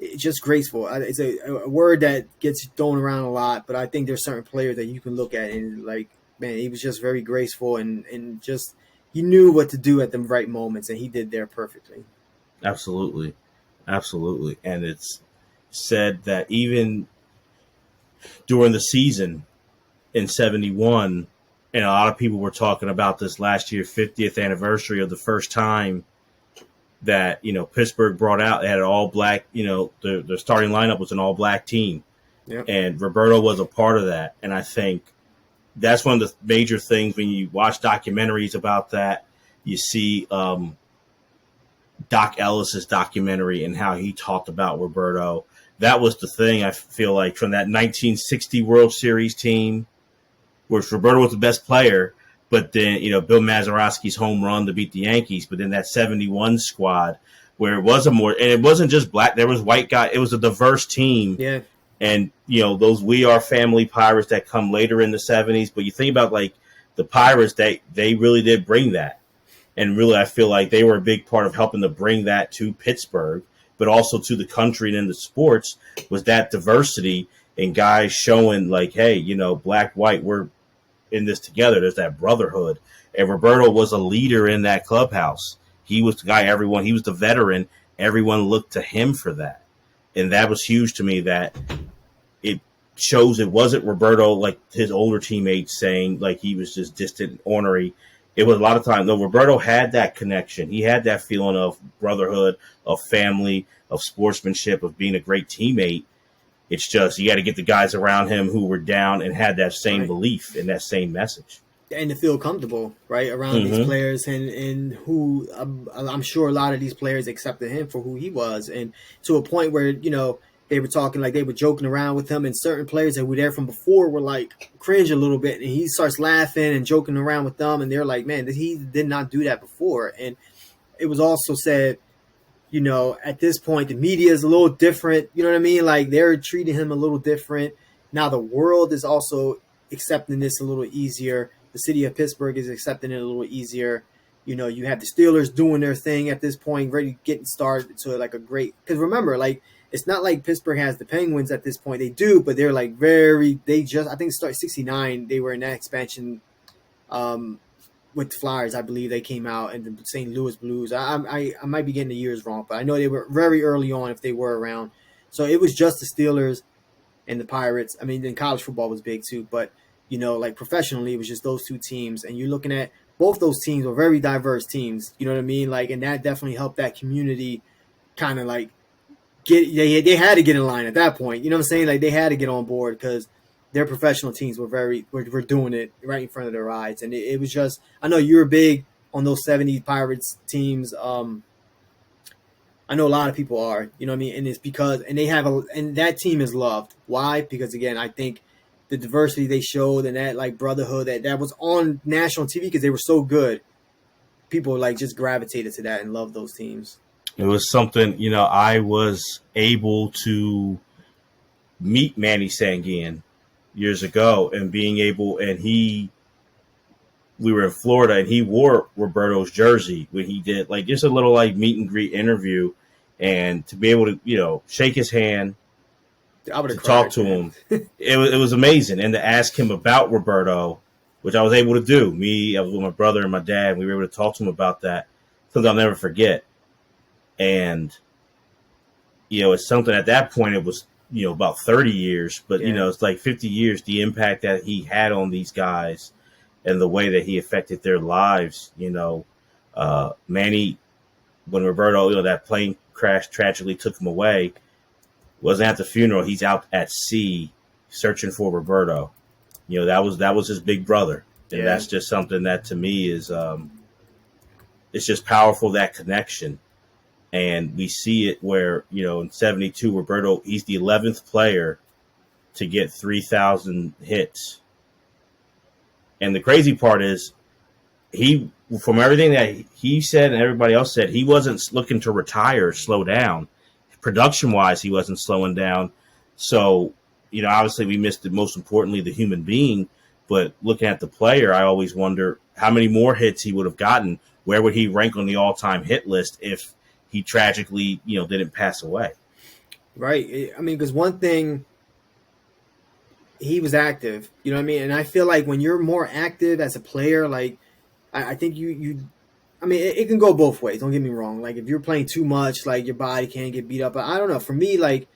it's just graceful. It's a word that gets thrown around a lot, but I think there's certain players that you can look at and like, man, he was just very graceful, and just, he knew what to do at the right moments, and he did there perfectly. Absolutely. Absolutely. And it's said that even during the season in 71, and a lot of people were talking about this last year, 50th anniversary of the first time that, Pittsburgh brought out, they had an all black, the starting lineup was an all black team. Yep. And Roberto was a part of that. And I think that's one of the major things when you watch documentaries about that. You see Doc Ellis's documentary and how he talked about Roberto. That was the thing, I feel like, from that 1960 World Series team, which Roberto was the best player. But then, Bill Mazeroski's home run to beat the Yankees. But then that 71 squad, where it was and it wasn't just black, there was white guy. It was a diverse team. Yeah. And, those We Are Family Pirates that come later in the 70s. But you think about, like, the Pirates, they really did bring that. And really, I feel like they were a big part of helping to bring that to Pittsburgh. but also to the country and in the sports, was that diversity and guys showing like, hey, black, white, we're in this together. There's that brotherhood. And Roberto was a leader in that clubhouse. He was the guy he was the veteran. Everyone looked to him for that. And that was huge to me, that it shows it wasn't Roberto like his older teammates saying like he was just distant, ornery. It was a lot of times, no, Roberto had that connection. He had that feeling of brotherhood, of family, of sportsmanship, of being a great teammate. It's just you got to get the guys around him who were down and had that same belief and that same message. And to feel comfortable, right, around these players, and who I'm sure a lot of these players accepted him for who he was, and to a point where they were talking, like they were joking around with him, and certain players that were there from before were like cringe a little bit, and he starts laughing and joking around with them, and they're like, man, he did not do that before. And it was also said, at this point the media is a little different, you know what I mean? Like they're treating him a little different. Now the world is also accepting this a little easier. The city of Pittsburgh is accepting it a little easier. You have the Steelers doing their thing at this point, ready getting started to like a great, because remember, like, it's not like Pittsburgh has the Penguins at this point. They do, but they're like I think it started 69. They were in that expansion with the Flyers, I believe they came out, and the St. Louis Blues. I might be getting the years wrong, but I know they were very early on if they were around. So it was just the Steelers and the Pirates. I mean, then college football was big too, but like professionally, it was just those two teams. And you're looking at both those teams were very diverse teams. You know what I mean? Like, and that definitely helped that community kind of like they had to get in line at that point. You know what I'm saying? Like they had to get on board because their professional teams were doing it right in front of their eyes. And it was just, I know you were big on those 70s Pirates teams. I know a lot of people are, you know what I mean? And it's because, and that team is loved. Why? Because again, I think the diversity they showed and that like brotherhood that was on national TV because they were so good. People like just gravitated to that and loved those teams. It was something, I was able to meet Manny Sanguin years ago, and we were in Florida, and he wore Roberto's jersey when he did like just a little like meet and greet interview, and to be able to shake his hand, to talk to him, it was amazing, and to ask him about Roberto, which I was able to do. I was with my brother and my dad, and we were able to talk to him about that. Something I'll never forget. And it's something at that point it was about 30 years, but it's like 50 years, the impact that he had on these guys and the way that he affected their lives. Manny, when Roberto, that plane crash tragically took him away, wasn't at the funeral. He's out at sea searching for Roberto. That was his big brother. And that's just something that to me is it's just powerful, that connection. And we see it where, in 72, Roberto, he's the 11th player to get 3,000 hits. And the crazy part is from everything that he said and everybody else said, he wasn't looking to retire, slow down. Production-wise, he wasn't slowing down. So, obviously we missed it, most importantly, the human being. But looking at the player, I always wonder how many more hits he would have gotten. Where would he rank on the all-time hit list if he tragically, didn't pass away? Right. I mean, because one thing, he was active, you know what I mean? And I feel like when you're more active as a player, like, I think I mean, it can go both ways. Don't get me wrong. Like, if you're playing too much, like, your body can't get beat up. But I don't know. For me, like,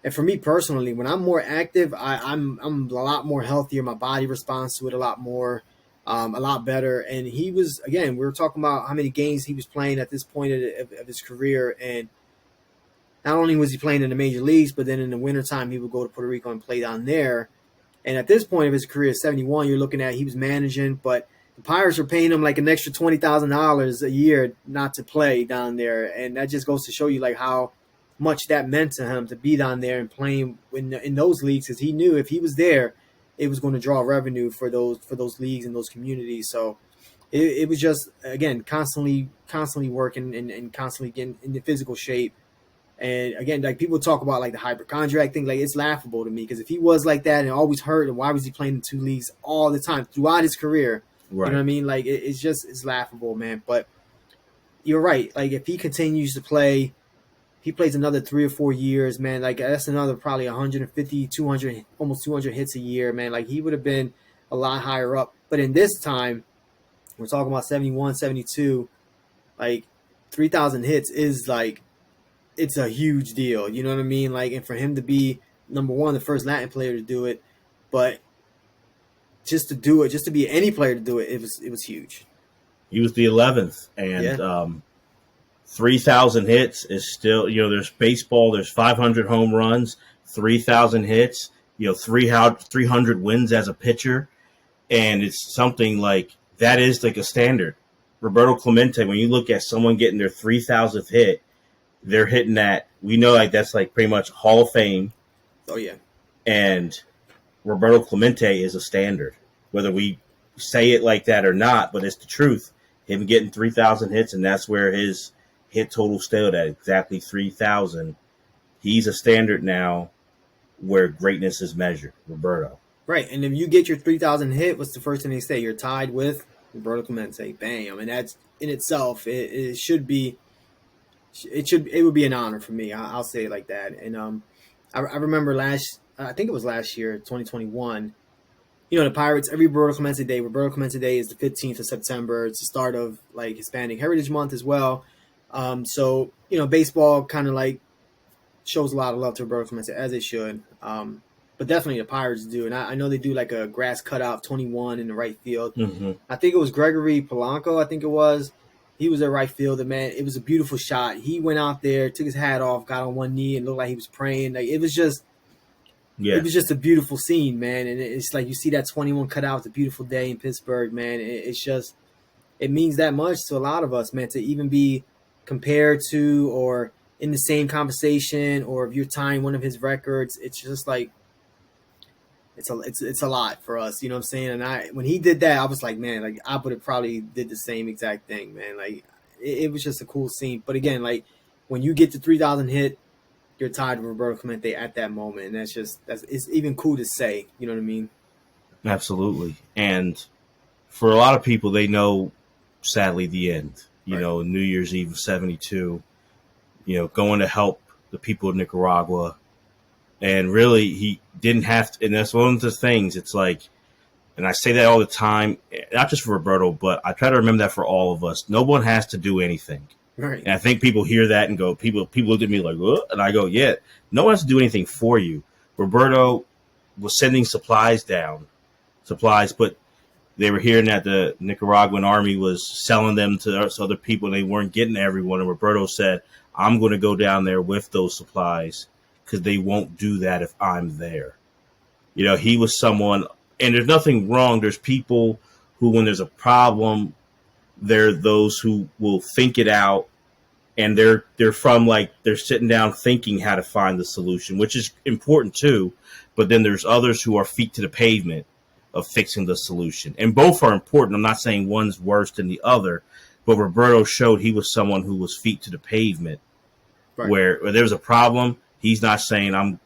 and for me personally, when I'm more active, I'm a lot more healthier. My body responds to it a lot more. A lot better. And he was, again, we were talking about how many games he was playing at this point of his career. And not only was he playing in the major leagues, but then in the wintertime, he would go to Puerto Rico and play down there. And at this point of his career, 71, you're looking at he was managing, but the Pirates were paying him like an extra $20,000 a year not to play down there. And that just goes to show you like how much that meant to him to be down there and playing in those leagues, because he knew if he was there, it was going to draw revenue for those leagues and those communities. So it was just, again, constantly working and constantly getting in the physical shape. And again, like people talk about like the hypochondriac thing, like it's laughable to me, because if he was like that and always hurt, and why was he playing in two leagues all the time throughout his career? Right. You know what I mean? Like it's laughable, man. But you're right. Like if he continues to play he plays another 3 or 4 years, man. Like that's another probably 150, 200, almost 200 hits a year, man. Like he would have been a lot higher up. But in this time, we're talking about 71, 72. Like 3,000 hits is like it's a huge deal. You know what I mean? Like, and for him to be number one, the first Latin player to do it, but just to do it, just to be any player to do it, it was huge. He was the 11th, and 3,000 hits is still, there's baseball, there's 500 home runs, 3,000 hits, 300 wins as a pitcher, and it's something like that is like a standard. Roberto Clemente, when you look at someone getting their 3,000th hit, they're hitting that. We know like that's like pretty much Hall of Fame. Oh yeah, and Roberto Clemente is a standard, whether we say it like that or not, but it's the truth. Him getting 3,000 hits, and that's where his hit total stayed at, exactly 3,000. He's a standard now where greatness is measured, Roberto. Right, and if you get your 3,000 hit, what's the first thing they say? You're tied with Roberto Clemente. Bam, and that's in itself. It should be. It would be an honor for me. I'll say it like that. And I remember I think it was last year, 2021. The Pirates, every Roberto Clemente Day is the 15th of September. It's the start of like Hispanic Heritage Month as well. So baseball kind of like shows a lot of love to Roberto Clemente, as it should. But definitely the Pirates do. And I know they do like a grass cutout 21 in the right field. Mm-hmm. I think it was Gregory Polanco, I think it was. He was a right fielder, man. It was a beautiful shot. He went out there, took his hat off, got on one knee, and looked like he was praying. Like it was just a beautiful scene, man. And it's like you see that 21 cut out. It's a beautiful day in Pittsburgh, man. It means that much to a lot of us, man, to even be compared to or in the same conversation, or if you're tying one of his records. It's just like it's a lot for us, you know what I'm saying? And when he did that, I was like, man, like I would have probably did the same exact thing, man. Like it was just a cool scene. But again, like when you get to 3,000 hit, you're tied with Roberto Clemente at that moment, and it's even cool to say, you know what I mean? Absolutely. And for a lot of people, they know, sadly, the end. You know, New Year's Eve of 72. Going to help the people of Nicaragua. And really, he didn't have to, and that's one of the things. It's like, and I say that all the time, not just for Roberto, but I try to remember that for all of us. No one has to do anything. Right. And I think people hear that and go, people look at me like, what? And I go, yeah, no one has to do anything for you. Roberto was sending supplies, but they were hearing that the Nicaraguan army was selling them to other people and they weren't getting everyone. And Roberto said, I'm going to go down there with those supplies, because they won't do that if I'm there. He was someone, and there's nothing wrong. There's people who, when there's a problem, they're those who will think it out, and they're sitting down thinking how to find the solution, which is important too. But then there's others who are feet to the pavement of fixing the solution, and both are important. I'm not saying one's worse than the other, but Roberto showed he was someone who was feet to the pavement, right. where there was a problem. He's not saying I'm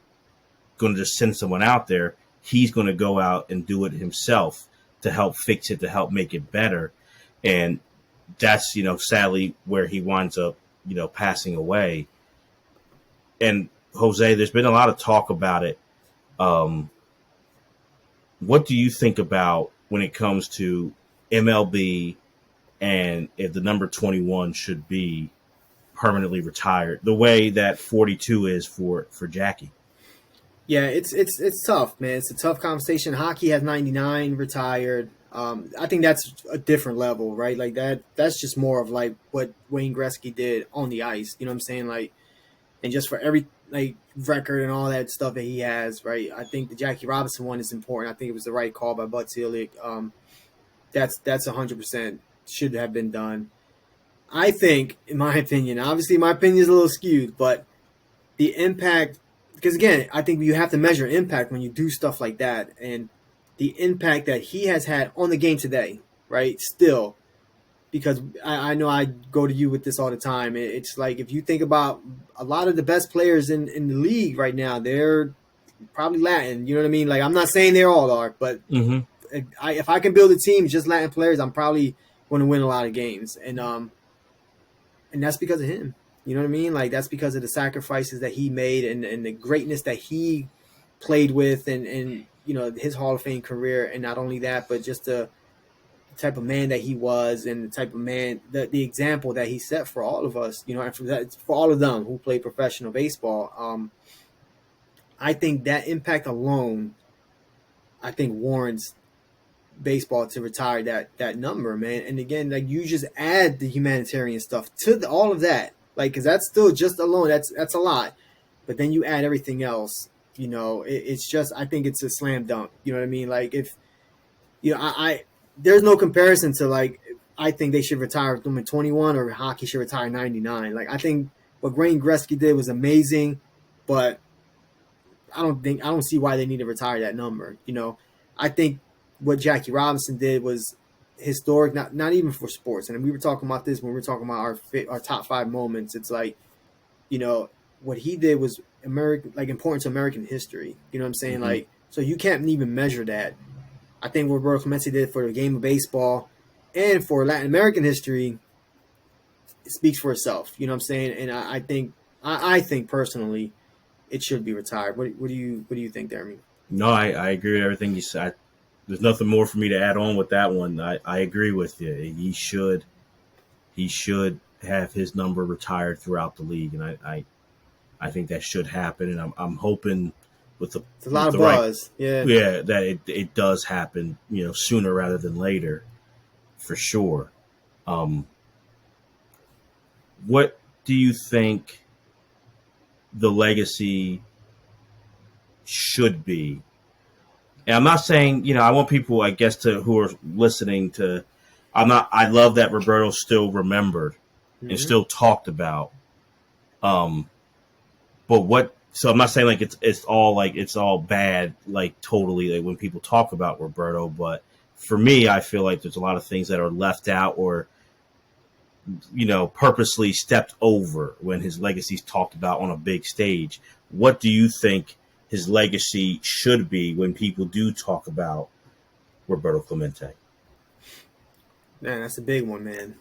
going to just send someone out there. He's going to go out and do it himself to help fix it, to help make it better. And that's, sadly where he winds up, passing away. And Jose, there's been a lot of talk about it. What do you think about when it comes to MLB and if the number 21 should be permanently retired, the way that 42 is for Jackie? Yeah, it's tough, man. It's a tough conversation. Hockey has 99 retired. I think that's a different level, right? Like that's just more of like what Wayne Gretzky did on the ice. You know what I'm saying? Like, and just for every like record and all that stuff that he has, right? I think the Jackie Robinson one is important. I think it was the right call by Bud Selig. That's 100% should have been done. I think, in my opinion, obviously my opinion is a little skewed, but the impact, because again, I think you have to measure impact when you do stuff like that, and the impact that he has had on the game today, right? Still, because I know I go to you with this all the time. It's like if you think about a lot of the best players in the league right now, they're probably Latin. You know what I mean? Like I'm not saying they all are, but if I can build a team just Latin players, I'm probably going to win a lot of games, and that's because of him. You know what I mean? Like that's because of the sacrifices that he made and the greatness that he played with and his Hall of Fame career. And not only that, but just the type of man that he was and the type of man, the example that he set for all of us, and for all of them who play professional baseball. I think that impact alone, I think warrants baseball to retire that number, man. And again, like you just add the humanitarian stuff to all of that, like because that's still just alone that's a lot, but then you add everything else. It's just I think it's a slam dunk. You know what I mean? Like if I there's no comparison to like I think they should retire number 21 or hockey should retire 99. Like I think what Wayne Gretzky did was amazing, but I don't see why they need to retire that number. I think what Jackie Robinson did was historic, not even for sports. And we were talking about this when we were talking about our top 5 moments. It's like, what he did was important to American history. You know what I'm saying? Mm-hmm. Like, so you can't even measure that. I think what Roberto Clemente did for the game of baseball and for Latin American history, it speaks for itself. You know what I'm saying? And I think personally, it should be retired. What do you think, Deremy? No, I agree with everything you said. There's nothing more for me to add on with that one. I agree with you. He should have his number retired throughout the league, and I think that should happen. And I'm hoping it's a lot of buzz, that it does happen, sooner rather than later, for sure. What do you think the legacy should be? And I'm not saying, I want people, I guess, who are listening I love that Roberto's still remembered and still talked about. So I'm not saying like it's all bad, like totally, like when people talk about Roberto, but for me, I feel like there's a lot of things that are left out or, purposely stepped over when his legacy's talked about on a big stage. What do you think his legacy should be when people do talk about Roberto Clemente? Man, that's a big one, man.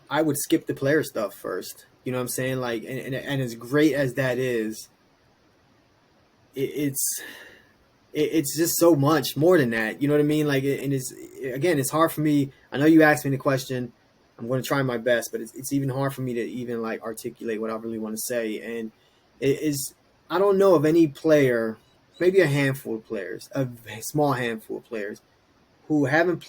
I would skip the player stuff first. You know what I'm saying? Like, and as great as that is, it's just so much more than that. You know what I mean? Like, and it's hard for me. I know you asked me the question. I'm going to try my best, but it's even hard for me to even like articulate what I really want to say. And I don't know of any player, maybe a handful of players, a small handful of players who haven't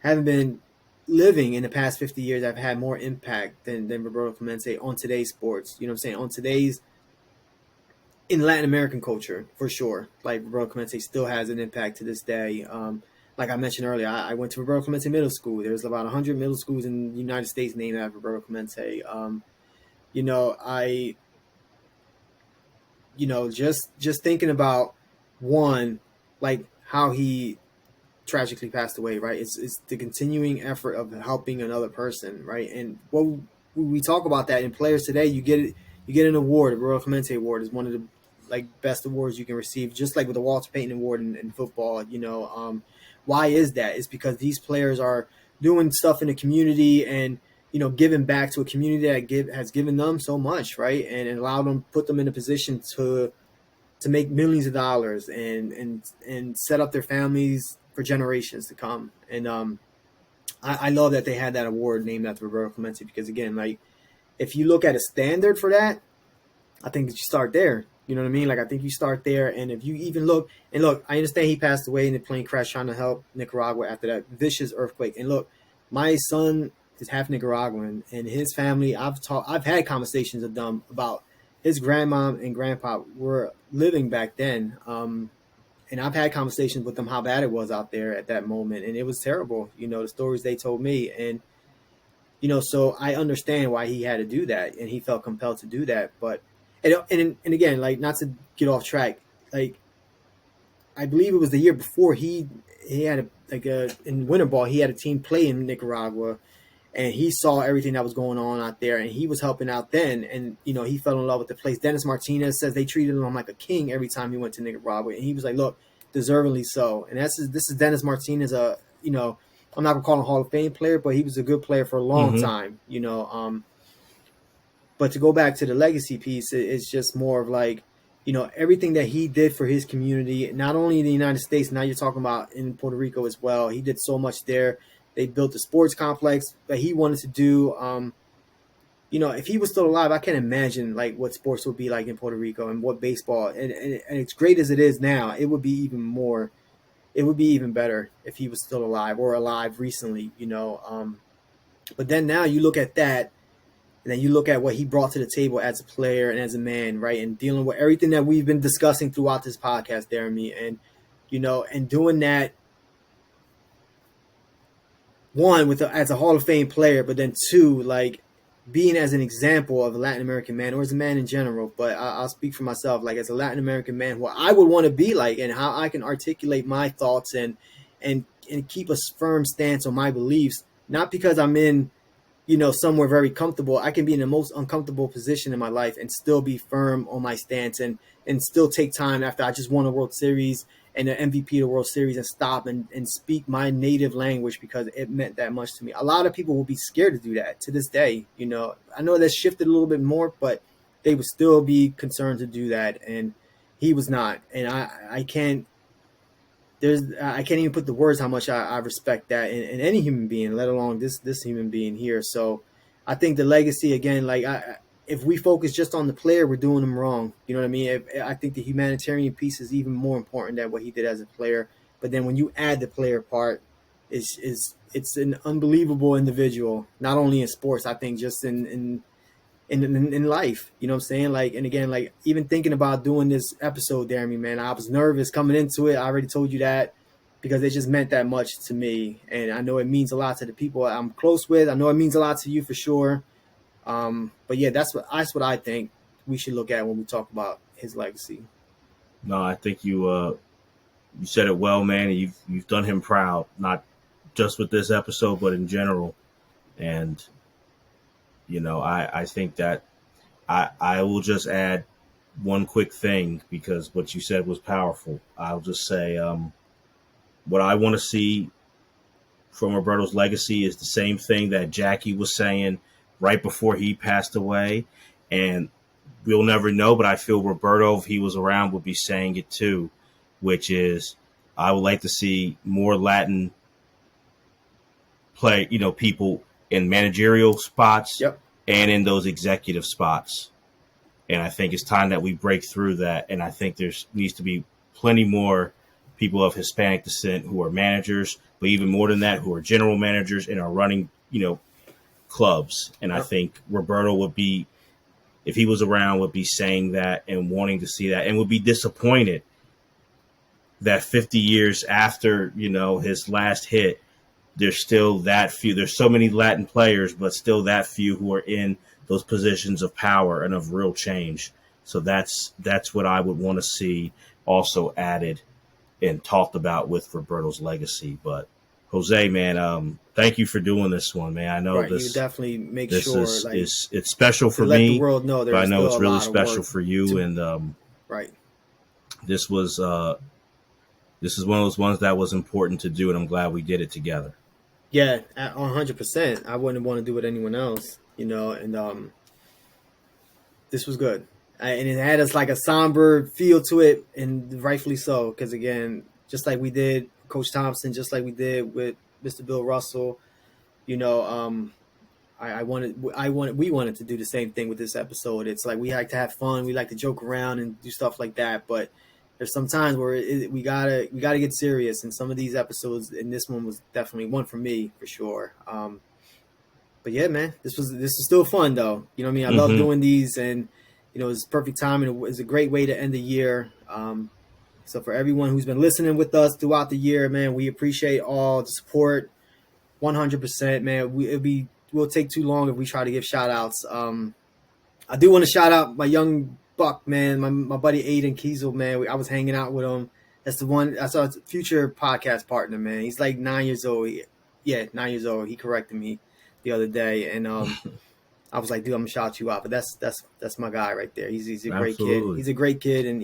been living in the past 50 years that have had more impact than Roberto Clemente on today's sports. You know what I'm saying? In Latin American culture, for sure. Like Roberto Clemente still has an impact to this day. Like I mentioned earlier, I went to Roberto Clemente Middle School. There's about 100 middle schools in the United States named after Roberto Clemente. Just thinking about one, like how he tragically passed away, right? It's the continuing effort of helping another person, right? And when we talk about that in players today, you get an award. The Roberto Clemente Award is one of the best awards you can receive, just like with the Walter Payton Award in football. Why is that? It's because these players are doing stuff in the community and giving back to a community that has given them so much, right? And allowed them, put them in a position to make millions of dollars and set up their families for generations to come. And I love that they had that award named after Roberto Clemente because, again, like if you look at a standard for that, I think that you start there. You know what I mean? Like, I think you start there. And if you even look, I understand he passed away in the plane crash trying to help Nicaragua after that vicious earthquake. And look, my son is half Nicaraguan, and his family, I've had conversations with them about his grandma and grandpa were living back then. And I've had conversations with them how bad it was out there at that moment. And it was terrible, the stories they told me. And, so I understand why he had to do that and he felt compelled to do that. But, and again, like, not to get off track, like, I believe it was the year before he had in winter ball, he had a team play in Nicaragua and he saw everything that was going on out there and he was helping out then. And, he fell in love with the place. Dennis Martinez says they treated him like a king every time he went to Nicaragua. And he was like, look, deservingly so. And this is Dennis Martinez, I'm not gonna call him a Hall of Fame player, but he was a good player for a long Mm-hmm. time, you know. But to go back to the legacy piece, it's just more of like, you know, everything that he did for his community, not only in the United States, now you're talking about in Puerto Rico as well. He did so much there. They built a sports complex that he wanted to do. You know, if he was still alive, I can't imagine like what sports would be like in Puerto Rico and what baseball and as great as it is now, it would be even more. It would be even better if he was still alive or alive recently. You know, but then now you look at that and then you look at what he brought to the table as a player and as a man, right? And dealing with everything that we've been discussing throughout this podcast, Deremy. And, you know, and doing that, one, as a Hall of Fame player, but then two, like being as an example of a Latin American man or as a man in general. But I'll speak for myself, like as a Latin American man, who I would want to be like and how I can articulate my thoughts and keep a firm stance on my beliefs, not because I'm in, you know, somewhere very comfortable. I can be in the most uncomfortable position in my life and still be firm on my stance and still take time after I just won a World Series and the MVP of the World Series and stop and speak my native language because it meant that much to me. A lot of people will be scared to do that to this day. You know, I know that's shifted a little bit more, but they would still be concerned to do that. And he was not. And I can't, I can't even put the words how much I respect that in any human being, let alone this human being here. So I think the legacy again, like if we focus just on the player, we're doing them wrong. You know what I mean? I think the humanitarian piece is even more important than what he did as a player. But then when you add the player part, it's an unbelievable individual. Not only in sports, I think just in life, you know what I'm saying? Like, and again, like even thinking about doing this episode, Jeremy, man, I was nervous coming into it. I already told you that because it just meant that much to me. And I know it means a lot to the people I'm close with. I know it means a lot to you for sure. But yeah, that's what I think we should look at when we talk about his legacy. No, I think you said it well, man. And you've done him proud, not just with this episode, but in general. And I think that I will just add one quick thing because what you said was powerful. I'll just say what I want to see from Roberto's legacy is the same thing that Jackie was saying right before he passed away. And we'll never know, but I feel Roberto, if he was around, would be saying it too, which is I would like to see more Latin people in managerial spots Yep. and in those executive spots. And I think it's time that we break through that. And I think there needs to be plenty more people of Hispanic descent who are managers, but even more than that, who are general managers and are running, clubs. And I Yep. think Roberto would be, if he was around, would be saying that and wanting to see that and would be disappointed that 50 years after, his last hit, there's still that few. There's so many Latin players, but still that few who are in those positions of power and of real change. So that's what I would want to see also added and talked about with Roberto's legacy. But Jose, man, thank you for doing this one, man. I know Right. You this definitely make this sure is, like is it's special to for let the me, world know but I there's know still it's a really lot of special work for you. to, And right. this was this is one of those ones that was important to do, and I'm glad we did it together. Yeah, 100%. I wouldn't want to do with anyone else, you know, and this was good. And it had us like a somber feel to it, and rightfully so, because again, just like we did Coach Thompson, just like we did with Mr. Bill Russell, you know, we wanted to do the same thing with this episode. It's like we like to have fun, we like to joke around and do stuff like that, but there's some times where we gotta get serious. And some of these episodes, and this one was definitely one for me for sure. But yeah, man, this is still fun though. You know what I mean? I love Mm-hmm. doing these, and it's perfect time, and it's a great way to end the year. So for everyone who's been listening with us throughout the year, man, we appreciate all the support. 100%, man. We'll take too long if we try to give shout outs. I do want to shout out my young buck, man, my buddy Aiden Kiesel, man. I was hanging out with him. That's the one. That's our future podcast partner, man. He's like 9 years old. 9 years old. He corrected me the other day, and I was like, dude, I'm gonna shout you out. But that's my guy right there. He's a great kid. Absolutely. He's a great kid, and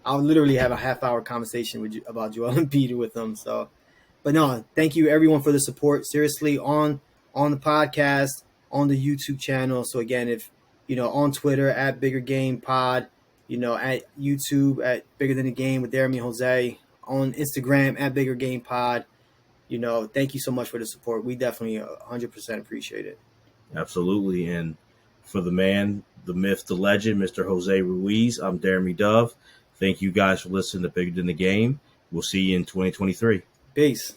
I'll literally have a half-hour conversation about Joel Embiid with him. So But no, thank you everyone for the support. Seriously, on the podcast, on the YouTube channel. So again, if on Twitter at Bigger Game Pod, at YouTube at Bigger Than the Game with Deremy and Jose, on Instagram at Bigger Game Pod. Thank you so much for the support. We definitely 100% appreciate it. Absolutely. And for the man, the myth, the legend, Mr. Jose Ruiz, I'm Deremy Dove. Thank you guys for listening to Bigger Than the Game. We'll see you in 2023. Peace.